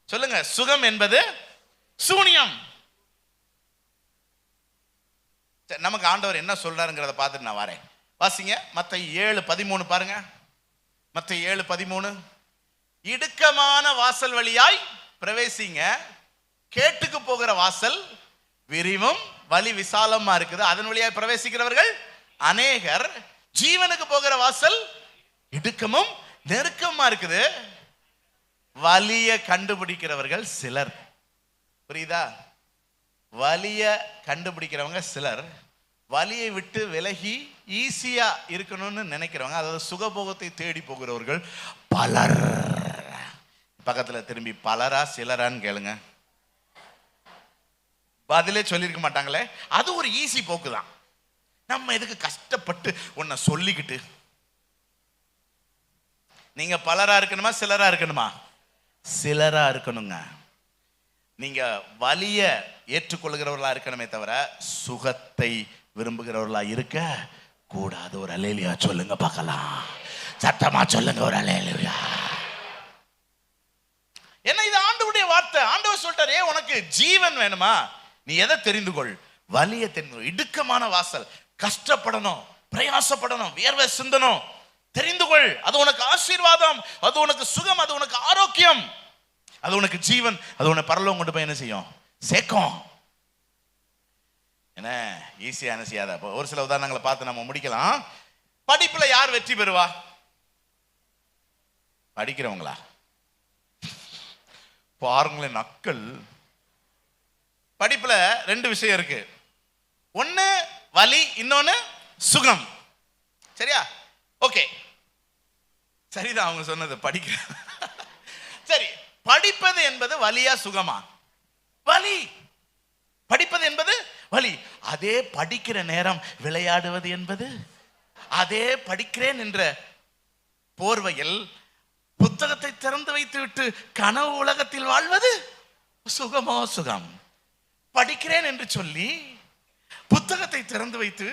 [SPEAKER 1] சொல்லுங்க, சுகம் என்பது சூனியம். நமக்கு ஆண்டவர் என்ன சொல்றாருங்கிறத பார்த்துட்டு நான் வரேன். வாசிங்க மத்தேயு 7:13 பாருங்க. மத்தேயு 7:13. இடுக்கமான வாசல் வழியாய் பிரவேசிங்க, கேட்டுக்கு போகிற வாசல் விரிவும் வழி விசாலமா இருக்குது, அதன் வழியாய் பிரவேசிக்கிறவர்கள் அநேகர். ஜீவனுக்கு போகிற வாசல் இடுக்கமும் நெருக்கமா இருக்குது, வலிய கண்டுபிடிக்கிறவர்கள் சிலர். புரியுதா? வலிய கண்டுபிடிக்கிறவங்க சிலர். வலியை விட்டு விலகி ஈஸியா இருக்கணும்னு நினைக்கிறவங்க, அதாவது சுகபோகத்தை தேடி போகிறவர்கள் பலர். பக்கத்துல திரும்பி பலரா சிலரான்னு கேளுங்க, பதிலே சொல்லிருக்க மாட்டாங்களே. அது ஒரு ஈஸி போக்கு தான். நம்ம எதுக்கு கஷ்டப்பட்டு உன்னை சொல்லிக்கிட்டு? நீங்க பலரா இருக்கணுமா சிலரா இருக்கணுமா? சிலரா இருக்கணுங்க. நீங்க வலிய ஏற்றுக்கொள்கிறவர்களா இருக்கணுமே தவிர சுகத்தை விரும்புகிறவர்களா இருக்க கூடாது. ஒரு அல்லேலூயா சொல்லுங்க பார்க்கலாம். சத்தமா சொல்லுங்க ஒரு அல்லேலூயா. என்ன, இது ஆண்டவருடைய வார்த்தை. ஆண்டவர் சொல்றாரு, உனக்கு ஜீவன் வேணுமா? நீ எதை தெரிந்து கொள்? வலிய தெரிந்து. இடுக்கமான வாசல், கஷ்டப்படணும், பிரயாசப்படணும், வியர்வை சிந்தணும், தெரிந்து கொள். அது உனக்கு ஆசீர்வாதம், அது உனக்கு சுகம், அது உனக்கு ஆரோக்கியம், அது உனக்கு ஜீவன், அது உன்னை பரலோகம் கொண்டு போய் என்ன செய்யும்? சேர்க்கும். என்ன ஈஸியா என்ன செய்யாத. ஒரு சில உதாரணங்களை பார்த்து நம்ம முடிக்கலாம். படிப்புல யார் வெற்றி பெறுவா? படிக்கிறவங்களா? பாருங்களேன், நக்கல். படிப்புல ரெண்டு விஷயம் இருக்கு. ஒன்னு வலி, இன்னொன்னு சுகம். சரியா? ஓகே, சரிதான் அவங்க சொன்னது. படிக்க சரி, படிப்பது என்பது வலியா சுகமா? வலி. படிப்பது என்பது வலி. அதே படிக்கிற நேரம் விளையாடுவது என்பது, அதே படிக்கிறேன் என்ற போர்வையில் புத்தகத்தை திறந்து வைத்து விட்டு கனவு உலகத்தில் வாழ்வது சுகமோ சுகம். படிக்கிறேன் என்று சொல்லி புத்தகத்தை திறந்து வைத்து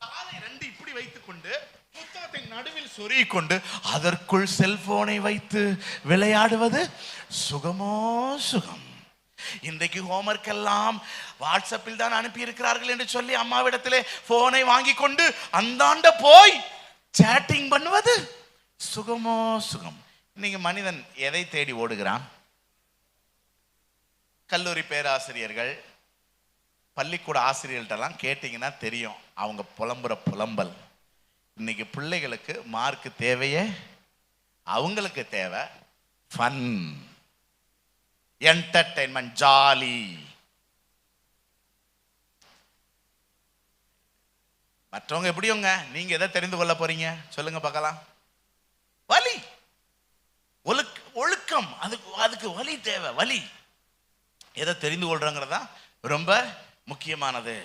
[SPEAKER 1] காலை ரெண்டு இப்படி வைத்துக் கொண்டு புத்தகத்தை நடுவில் சொருகிக் கொண்டு அதற்குள் செல்போனை வைத்து விளையாடுவது சுகமோ சுகம். இன்றைக்கு ஹோம்வொர்க் எல்லாம் வாட்ஸ்அப்பில் தான் அனுப்பி இருக்கிறார்கள் என்று சொல்லி அம்மாவிடத்திலே போனை வாங்கி கொண்டு அந்தாண்ட போய் சேட்டிங் பண்ணுவது சுகமோ சுகம். இன்னைக்கு மனிதன் எதை தேடி ஓடுகிறான்? கல்லூரி பேராசிரியர்கள், பள்ளிக்கூட ஆசிரியர்கள்ட்டெல்லாம் கேட்டிங்கன்னா தெரியும் அவங்க புலம்புற புலம்பல். இன்னைக்கு பிள்ளைகளுக்கு மார்க் தேவையே, அவங்களுக்கு தேவை ஃபன், என்டர்டைன்மெண்ட், ஜாலி. மற்றவங்க எப்படியோங்க, நீங்க எதை தெரிந்து கொள்ள போறீங்க சொல்லுங்க பார்க்கலாம்? வலி, ஒழுக்கம், அதுக்கு வலி தேவை. வலி எதை தெரிந்து கொள்றாங்கிறதா ரொம்ப முக்கியமானது.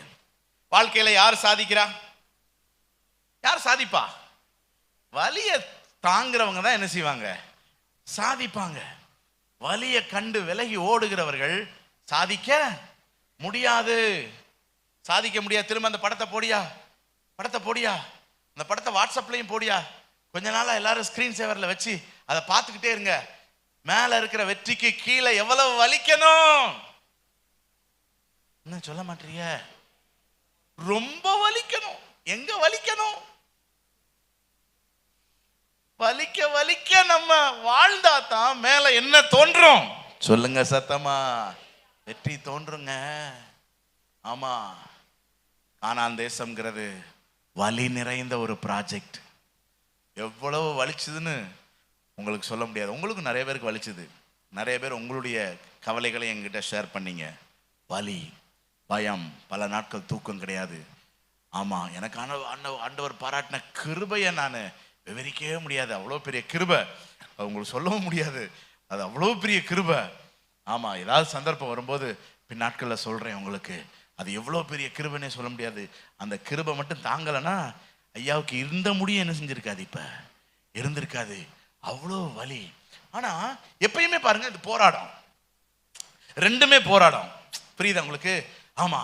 [SPEAKER 1] வாழ்க்கையில யார் சாதிக்கிறா? யார் சாதிப்பா? வலிய தாங்கிறவங்க தான் என்ன செய்வாங்க? சாதிப்பாங்க. வலிய கண்டு விலகி ஓடுகிறவர்கள் சாதிக்க முடியாது. சாதிக்க முடியாது. திரும்ப அந்த படத்தை போடியா, அந்த படத்தை வாட்ஸ்அப்லயும் போடியா, கொஞ்ச நாளா எல்லாரும் ஸ்கிரீன் சேவர்ல வச்சு அதை பார்த்துக்கிட்டே இருங்க. மேல இருக்கிற வெற்றிக்கு கீழே எவ்வளவு வலிக்கணும் என்ன சொல்ல மாட்டீங்க? ரொம்ப வலிக்கணும். எங்க வலிக்கணும்? வலிக்க வலிக்க நம்ம வாழ்ந்தா தான் மேல என்ன தோன்றும் சொல்லுங்க சத்தமா? வெற்றி தோன்றுங்க. ஆமா, கானான் தேசம்ங்கிறது வலி நிறைந்த ஒரு ப்ராஜெக்ட். எவ்வளவு வலிச்சதுன்னு உங்களுக்கு சொல்ல முடியாது. உங்களுக்கு நிறைய பேருக்கு வலிச்சது. நிறைய பேர் உங்களுடைய கவலைகளை என்கிட்ட ஷேர் பண்ணீங்க. வலி, பயம், பல நாட்கள் தூக்கம் கிடையாது. ஆமா, எனக்கு ஆண்டவர் பாராட்டின கிருபையை நான் விவரிக்கவே முடியாது. அவ்வளோ பெரிய கிருபை, உங்களுக்கு சொல்லவும் முடியாது. அது அவ்வளோ பெரிய கிருபை. ஆமா, ஏதாவது சந்தர்ப்பம் வரும்போது பின்னாட்களில் சொல்றேன் உங்களுக்கு. அது எவ்வளோ பெரிய கிருபைன்னே சொல்ல முடியாது. அந்த கிருபை மட்டும் தாங்கலைன்னா ஐயாவுக்கு இருந்த முடியும் என்ன செஞ்சிருக்காது, இப்ப இருந்திருக்காது. அவ்வளோ வலி. ஆனா எப்பயுமே பாருங்க, இது போராடும். ரெண்டுமே போராடும். புரியுதா உங்களுக்கு? ஆமா,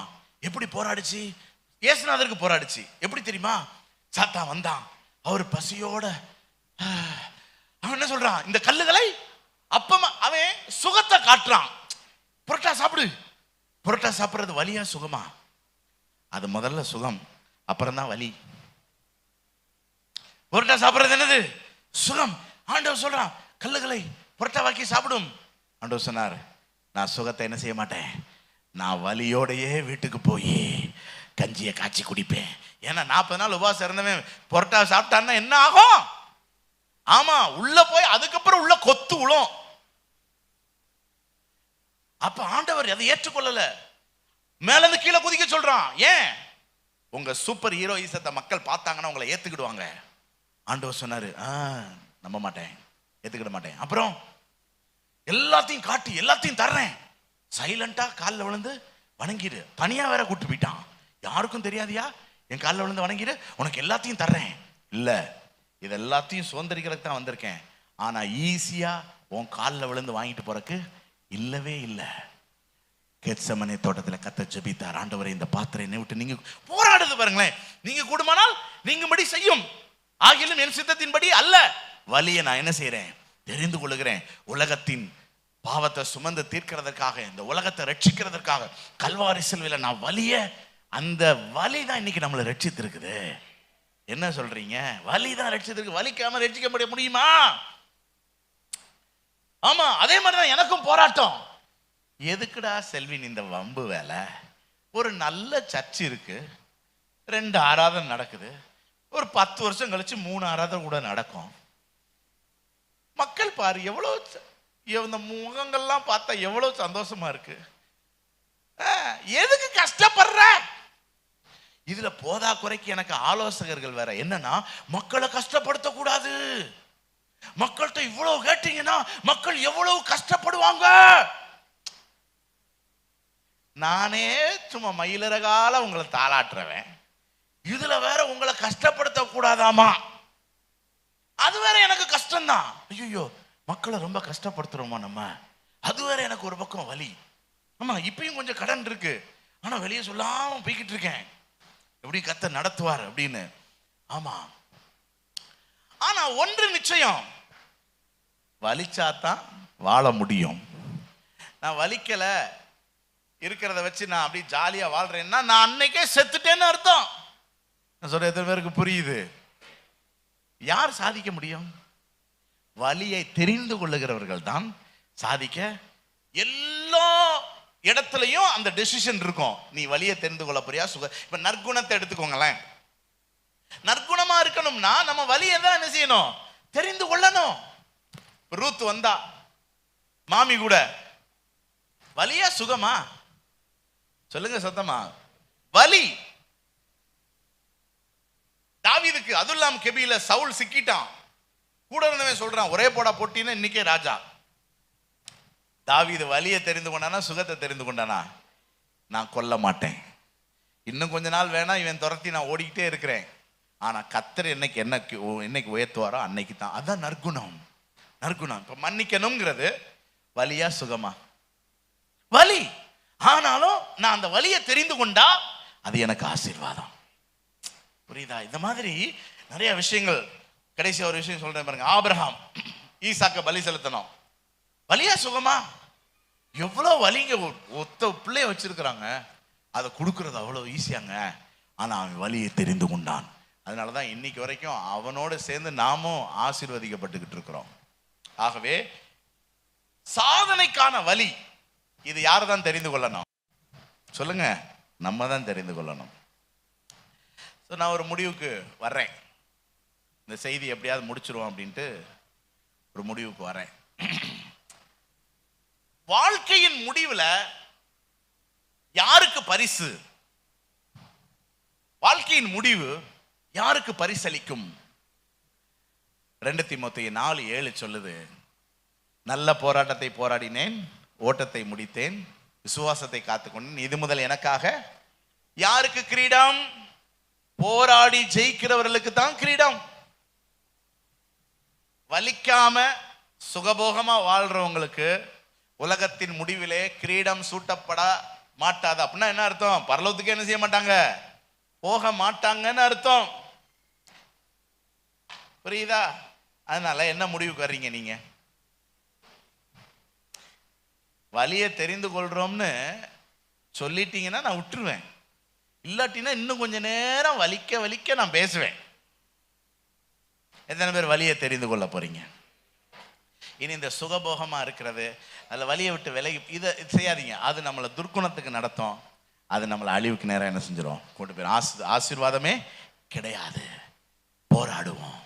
[SPEAKER 1] எப்படி போராடுச்சு? இயேசுநாதருக்கு போராடுச்சு. எப்படி தெரியுமா? சாத்தான் வந்தான், அவர் பசியோட அவன் என்ன சொல்றான்? இந்த கல்லுகளை அப்பமா அவன் சுகத்தை காட்டுறான். புரோட்டா சாப்பிடு. புரோட்டா சாப்பிடுறது வலியா சுகமா? அது முதல்ல சுகம், அப்புறம் தான் வலி. புரோட்டா சாப்பிடுறது என்னது? சுகம். ஆண்டவர் சொல்றான், கல்லுகளை புரோட்டா வாக்கி சாப்பிடும். ஆண்டவர் சொன்னார், நான் சுகத்தை என்ன செய்ய மாட்டேன், நான் வலியோடையே வீட்டுக்கு போய் கஞ்சியை காய்ச்சி குடிப்பேன். ஏன்னா 40 நாள் உபவாசம் இருந்தவன் புரோட்டா சாப்பிட்டான்னா என்ன ஆகும்? ஆமா, உள்ள போய் அதுக்கப்புறம் உள்ள கொத்து உளும். அப்ப ஆண்டவர் அதை ஏற்றுக்கொள்ளல, மேல இருந்து கீழே குதிக்க சொல்றான். ஏன்? உங்க சூப்பர் ஹீரோயிசத்தை மக்கள் பார்த்தாங்கன்னா உங்களை ஏத்துக்கிடுவாங்க. ஆண்டவர் சொன்னாரு, நம்ப மாட்டேன், ஏத்துக்கிட மாட்டேன். அப்புறம் எல்லாத்தையும் காட்டி எல்லாத்தையும் தர்றேன். சைலண்டா காலில் விழுந்து வணங்கிடு. தனியா வேற கூட்டு போயிட்டான், யாருக்கும் தெரியாதியா, என் காலில் விழுந்து வணங்கிடு, உனக்கு எல்லாத்தையும் தர்றேன். இல்ல, இது எல்லாத்தையும் சுதந்திரிக்கிறதுக்கு தான் வந்திருக்கேன். ஆனா ஈஸியா உன் காலில் விழுந்து வாங்கிட்டு போறக்கு இல்லவே இல்லை. கெத்செமனே தோட்டத்தில் கர்த்தர் ஜெபித்தார், ஆண்டவரே இந்த பாத்திரம் என்னை விட்டு நீங்க போராடுது பாருங்களேன், நீங்க கூடுமானால் நீங்கும்படி செய்யும், ஆகிலும் என் சித்தத்தின்படி அல்ல. வலியை நான் என்ன செய்யறேன்? தெரிந்து கொள்ளுகிறேன். உலகத்தின் பாவத்தை சுமந்து தீர்க்கிறதற்காக, இந்த உலகத்தை ரட்சிக்கிறதற்காக கல்வாரி சிலுவையில் நான் வலிய, அந்த வலி தான் இன்னைக்கு நம்மளை ரட்சித்து இருக்குது. என்ன சொல்றீங்க? வலி தான் ரட்சித்திருக்கு. வலிக்காம ரட்சிக்க முடியுமா? ஆமா, அதே மாதிரிதான் எனக்கும் போராட்டம். எதுக்குடா செல்வின் இந்த வம்பு வேலை? ஒரு நல்ல சர்ச் இருக்கு, 2 ஆராதனை நடக்குது, ஒரு 10 வருஷம் கழிச்சு 3 ஆராதனை கூட நடக்கும். மக்கள் பாரு எவ்வளவு, இந்த முகங்கள்லாம் பார்த்தா எவ்வளவு சந்தோஷமா இருக்கு. எதுக்கு கஷ்டப்படுற? இதுல போதா குறைக்கு எனக்கு ஆலோசகர்கள் வேற. என்னன்னா, மக்களை கஷ்டப்படுத்த கூடாது. மக்கள்கிட்ட இவ்வளவு கேட்டீங்கன்னா மக்கள் எவ்வளவு கஷ்டப்படுவாங்க. நானே சும்மா மயிலரகால உங்களை தாளாட்டுறவன், இதுல வேற உங்களை கஷ்டப்படுத்த கூடாதாமா, அது வேற எனக்கு கஷ்டம்தான். ஐயோ, மக்களை ரொம்ப கஷ்டப்படுத்துறோமா நம்ம, அது வேற எனக்கு ஒரு பக்கம் வலி. ஆமா, இப்பயும் கொஞ்சம் கடன் இருக்கு, ஆனா வெளியே சொல்லாம போய்கிட்டு இருக்கேன், எப்படி கர்த்தர் நடத்துவார் அப்படின்னு. ஆமா, ஆனா ஒன்று நிச்சயம், வலிச்சாதான் வாழ முடியும். நான் வலிக்கல, இருக்கிறத வச்சு நான் அப்படி ஜாலியா வாழ்றேன்னா நான் அன்னைக்கே செத்துட்டேன்னு அர்த்தம். நான் சொல்ற எத்தனை பேருக்கு புரியுது? யார் சாதிக்க முடியும்? வலியை தெரிந்து கொள்ளுகிறவர்கள் தான் சாதிக்க. எல்லா இடத்துலையும் அந்த டெசிஷன் இருக்கும். நீ வலியை தெரிந்து கொள்ள போறியா? இப்ப நற்குணத்தை எடுத்துக்கோங்களேன். நற்குணமா இருக்கணும்னா நம்ம வலியை தான் என்ன செய்யணும்? தெரிந்து கொள்ளணும். ரூத் வந்தா மாமி கூட, வலியா சுகமா? சொல்லுங்க சத்தமா. வலி. தாவீதுக்கு அதுல்லாம் கெபியில சவுல் சிக்கிட்டான். கூட இருந்தவன் சொல்றான், ஒரே போடா போட்டின்னு இன்னைக்கே ராஜா. தாவீது வலியை தெரிந்து கொண்டானா சுகத்தை தெரிந்து கொண்டானா? நான் கொல்ல மாட்டேன், இன்னும் கொஞ்ச நாள் வேணா இவன் துரத்தி நான் ஓடிக்கிட்டே இருக்கிறேன், ஆனா கர்த்தர் என்னைக்கு உயர்த்துவாரோ அன்னைக்கு தான். அதான் நற்குணம். நற்குணம். இப்ப மன்னிக்கணும்ங்கிறது வலியா சுகமா? வலி. ஆனாலும் நான் அந்த வலியை தெரிந்து கொண்டா அது எனக்கு ஆசீர்வாதம். புரியுதா? இந்த மாதிரி நிறைய விஷயங்கள். கடைசி ஒரு விஷயம் சொல்றேன் பாருங்க. ஆபிரகாம் ஈசாக்க பலி செலுத்தணும். வலியா சுகமா? எவ்வளவு வலிங்க. ஒத்த பிள்ளைய வச்சிருக்கிறாங்க, அதை கொடுக்கறது அவ்வளவு ஈஸியாங்க. ஆனா அவன் வலியை தெரிந்து கொண்டான். அதனாலதான் இன்னைக்கு வரைக்கும் அவனோட சேர்ந்து நாமும் ஆசீர்வதிக்கப்பட்டுக்கிட்டு இருக்கிறோம். ஆகவே சாதனைக்கான வலி இது யார் தான் தெரிந்து கொள்ளணும்? சொல்லுங்க, நம்ம தான் தெரிந்து கொள்ளணும். நான் ஒரு முடிவுக்கு வர்றேன். இந்த செய்தி எப்படியாவது முடிச்சிருவோம் அப்படின்ட்டு ஒரு முடிவுக்கு வரேன். வாழ்க்கையின் முடிவுல யாருக்கு பரிசு? வாழ்க்கையின் முடிவு யாருக்கு பரிசளிக்கும்? 2 தீமோத்தேயு 4:7 சொல்லுது, நல்ல போராட்டத்தை போராடினேன், ஓட்டத்தை முடித்தேன், விசுவாசத்தை காத்துக்கொண்டேன், இது முதல் எனக்காக யாருக்கு கிரீடம்? போராடி ஜெயிக்கிறவர்களுக்கு தான் கிரீடம். வலிக்காம சுகபோகமா வாழ்றவங்களுக்கு உலகத்தின் முடிவிலே கிரீடம் சூட்டப்பட மாட்டாது. அப்படின்னா என்ன அர்த்தம்? பரலோகத்துக்கு என்ன செய்ய மாட்டாங்க? போக மாட்டாங்கன்னு அர்த்தம். புரியுதா? அதனால என்ன முடிவுக்கு வர்றீங்க நீங்க? வலியை தெரிந்து கொள்றோம்னு சொல்லிட்டீங்கன்னா நான் விட்டுருவேன், இல்லாட்டினா இன்னும் கொஞ்ச நேரம் வலிக்க வலிக்க நான் பேசுவேன். எத்தனை பேர் வலியை தெரிந்து கொள்ள போறீங்க? இனி இந்த சுகபோகமா இருக்கிறது, அதில் வலியை விட்டு விலகி இதை செய்யாதீங்க. அது நம்மளை துர்க்குணத்துக்கு நடத்தும். அது நம்மளை அழிவுக்கு நேரம் என்ன செஞ்சிடும்? கொண்டு போய் ஆசீர்வாதமே கிடையாது. போராடுவோம்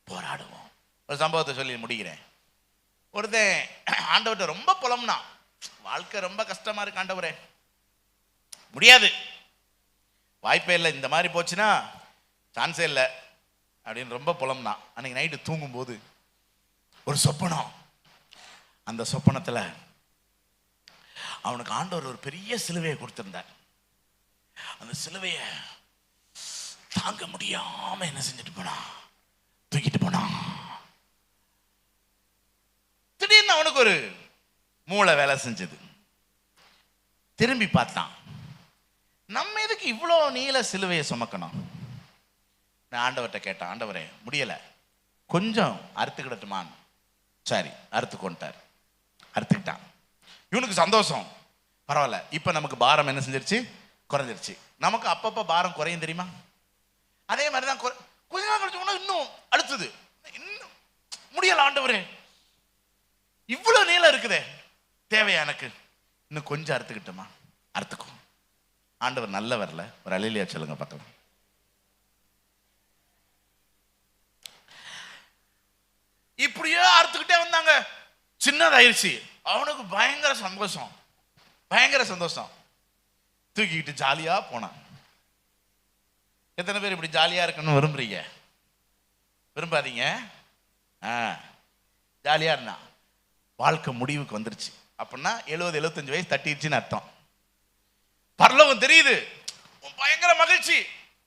[SPEAKER 1] போராடுவோம். ஒரு சம்பவத்தை சொல்லி முடிக்கிறேன். ஒருத்தன் ஆண்டவர்கிட்ட ரொம்ப புலம்னா, வாழ்க்கை ரொம்ப கஷ்டமா இருக்கு ஆண்டவரே, முடியாது, வாய்ப்பே இல்லை, இந்த மாதிரி போச்சுன்னா சான்ஸே இல்லை அப்படின்னு ரொம்ப புலம்னா. அன்னைக்கு நைட்டு தூங்கும்போது ஒரு சொப்பனம். அந்த சொப்பனத்தில் அவனுக்கு ஆண்டவர் ஒரு பெரிய சிலுவையை கொடுத்திருந்தார். அந்த சிலுவையை தாங்க முடியாம என்ன செஞ்சுட்டு போனான்? தூக்கிட்டு போனான். திடீர்னு அவனுக்கு ஒரு மூளை வேலை செஞ்சது. திரும்பி பார்த்தான், நம்ம எதுக்கு இவ்வளோ நீள சிலுவையை சுமக்கணும்? நான் ஆண்டவர்கிட்ட கேட்டான், ஆண்டவரே முடியல, கொஞ்சம் அறுத்துக்கிடட்டுமான். சரி, அறுத்து கொண்டார். அறுத்துக்கிட்டான். இவனுக்கு சந்தோஷம், பரவாயில்ல, இப்போ நமக்கு பாரம் என்ன செஞ்சிருச்சு? குறைஞ்சிருச்சு. நமக்கு அப்பப்போ பாரம் குறையும் தெரியுமா? அதே மாதிரி தான் கொஞ்ச நாள் கழிச்சு இன்னும் அடுத்தது, இன்னும் முடியல ஆண்டவரே, இவ்வளோ நீளம் இருக்குதே, தேவையா எனக்கு? இன்னும் கொஞ்சம் அறுத்துக்கிட்டோமா? அறுத்துக்கும். ஆண்டவர் நல்ல வரல. ஒரு அல்லேலூயா சொல்லுங்க பார்க்கலாம். இப்படியே அறுத்துக்கிட்டே வந்தாங்க. சின்னதாயிருச்சு. அவனுக்கு பயங்கர சந்தோஷம், பயங்கர சந்தோஷம். தூக்கிக்கிட்டு ஜாலியா போனான். எத்தனை பேர் இப்படி ஜாலியா இருக்கணும்னு விரும்புறீங்க? விரும்பாதீங்க. ஜாலியா இருந்தா வாழ்க்கை முடிவுக்கு வந்துருச்சு அப்படின்னா 70-75 வயசு தட்டிடுச்சுன்னு அர்த்தம். பரலோகம் தெரியுது, பயங்கர மகிழ்ச்சி.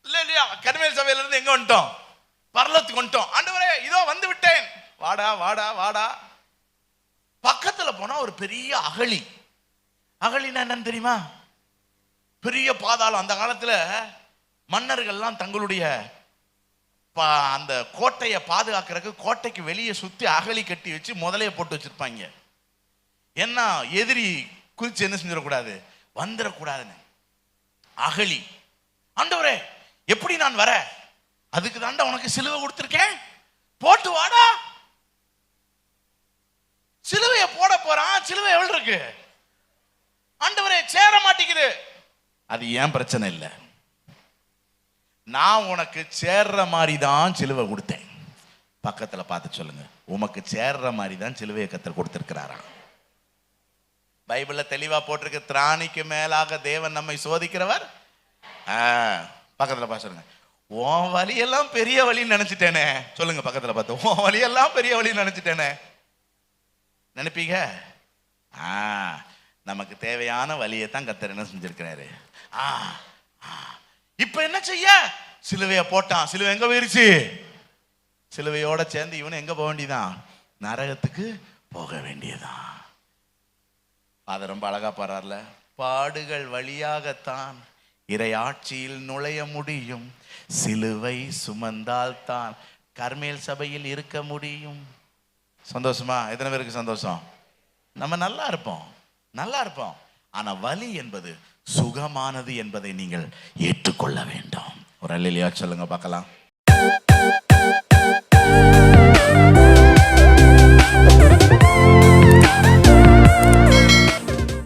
[SPEAKER 1] இல்ல இல்லையா? கர்மேல் சபையில இருந்து எங்க வந்துட்டோம்? பரலோகத்துக்கு வந்துட்டோம். ஆண்டவரே இதோ வந்து விட்டேன், வாடா வாடா வாடா. பக்கத்துல போனா ஒரு பெரிய அகழி. அகழின்னா என்னன்னு தெரியுமா? பெரிய பாதாளம். அந்த காலத்துல மன்னர்கள்லாம் தங்களுடைய அந்த கோட்டையை பாதுகாக்கிறதுக்கு கோட்டைக்கு வெளியே சுத்தி அகழி கட்டி வச்சு முதலையை போட்டு வச்சிருப்பாங்க. என்ன, எதிரி குறிச்சு என்ன செஞ்சிடக்கூடாது, வந்துடக்கூடாதுன்னு. அகழி. ஆண்டவரே எப்படி நான் வர? அதுக்கு தாண்டா உனக்கு சிலுவை கொடுத்துருக்கேன், போட்டு வாடா. சிலுவையை போட போறான். சிலுவை எவ்வளவு இருக்கு? ஆண்டவரே சேர மாட்டேங்குது. அது ஏன் பிரச்சனை இல்லை. நான் உனக்கு சேர்ற மாதிரி தான் சிலுவை கொடுத்தேன். பக்கத்துல பார்த்து சொல்லுங்க, உமக்கு சேர்ற மாதிரி தான் சிலுவையை கர்த்தர் கொடுத்திருக்கிறாராம். பைபிள்ல தெளிவா போட்டிருக்கு, திராணிக்கு மேலாக தேவன் நம்மை சோதிக்கிறவர். பக்கத்துல பார்த்து சொல்லுங்க, உன் வழியெல்லாம் பெரிய வழின்னு நினைச்சிட்டேனே. சொல்லுங்க பக்கத்துல பார்த்து, உன் வழியெல்லாம் பெரிய வழின்னு நினைச்சிட்டேனே. நினைப்பீங்க? நமக்கு தேவையான வழியை தான் கர்த்தர் என்ன செஞ்சிருக்கிறாரு. இப்ப என்ன செய்ய? சிலுவையை போட்டான். சிலுவை எங்க போயிருச்சு? சிலுவையோட சேர்ந்து இவனு எங்க போக வேண்டியதான்? நரகத்துக்கு போக வேண்டியதான். அதை ரொம்ப அழகா பாடுறார்ல, பாடுகள் வழியாகத்தான் இறையாட்சியில் நுழைய முடியும், சிலுவை சுமந்தால் தான் கர்மேல் சபையில் இருக்க முடியும். சந்தோஷமா? எத்தனை பேருக்கு சந்தோஷம்? நம்ம நல்லா இருப்போம், நல்லா இருப்போம். ஆனா வலி என்பது சுகமானது என்பதை நீங்கள் ஏற்றுக்கொள்ள வேண்டும். ஒரு அல்லேலூயா சொல்லுங்க பார்க்கலாம்.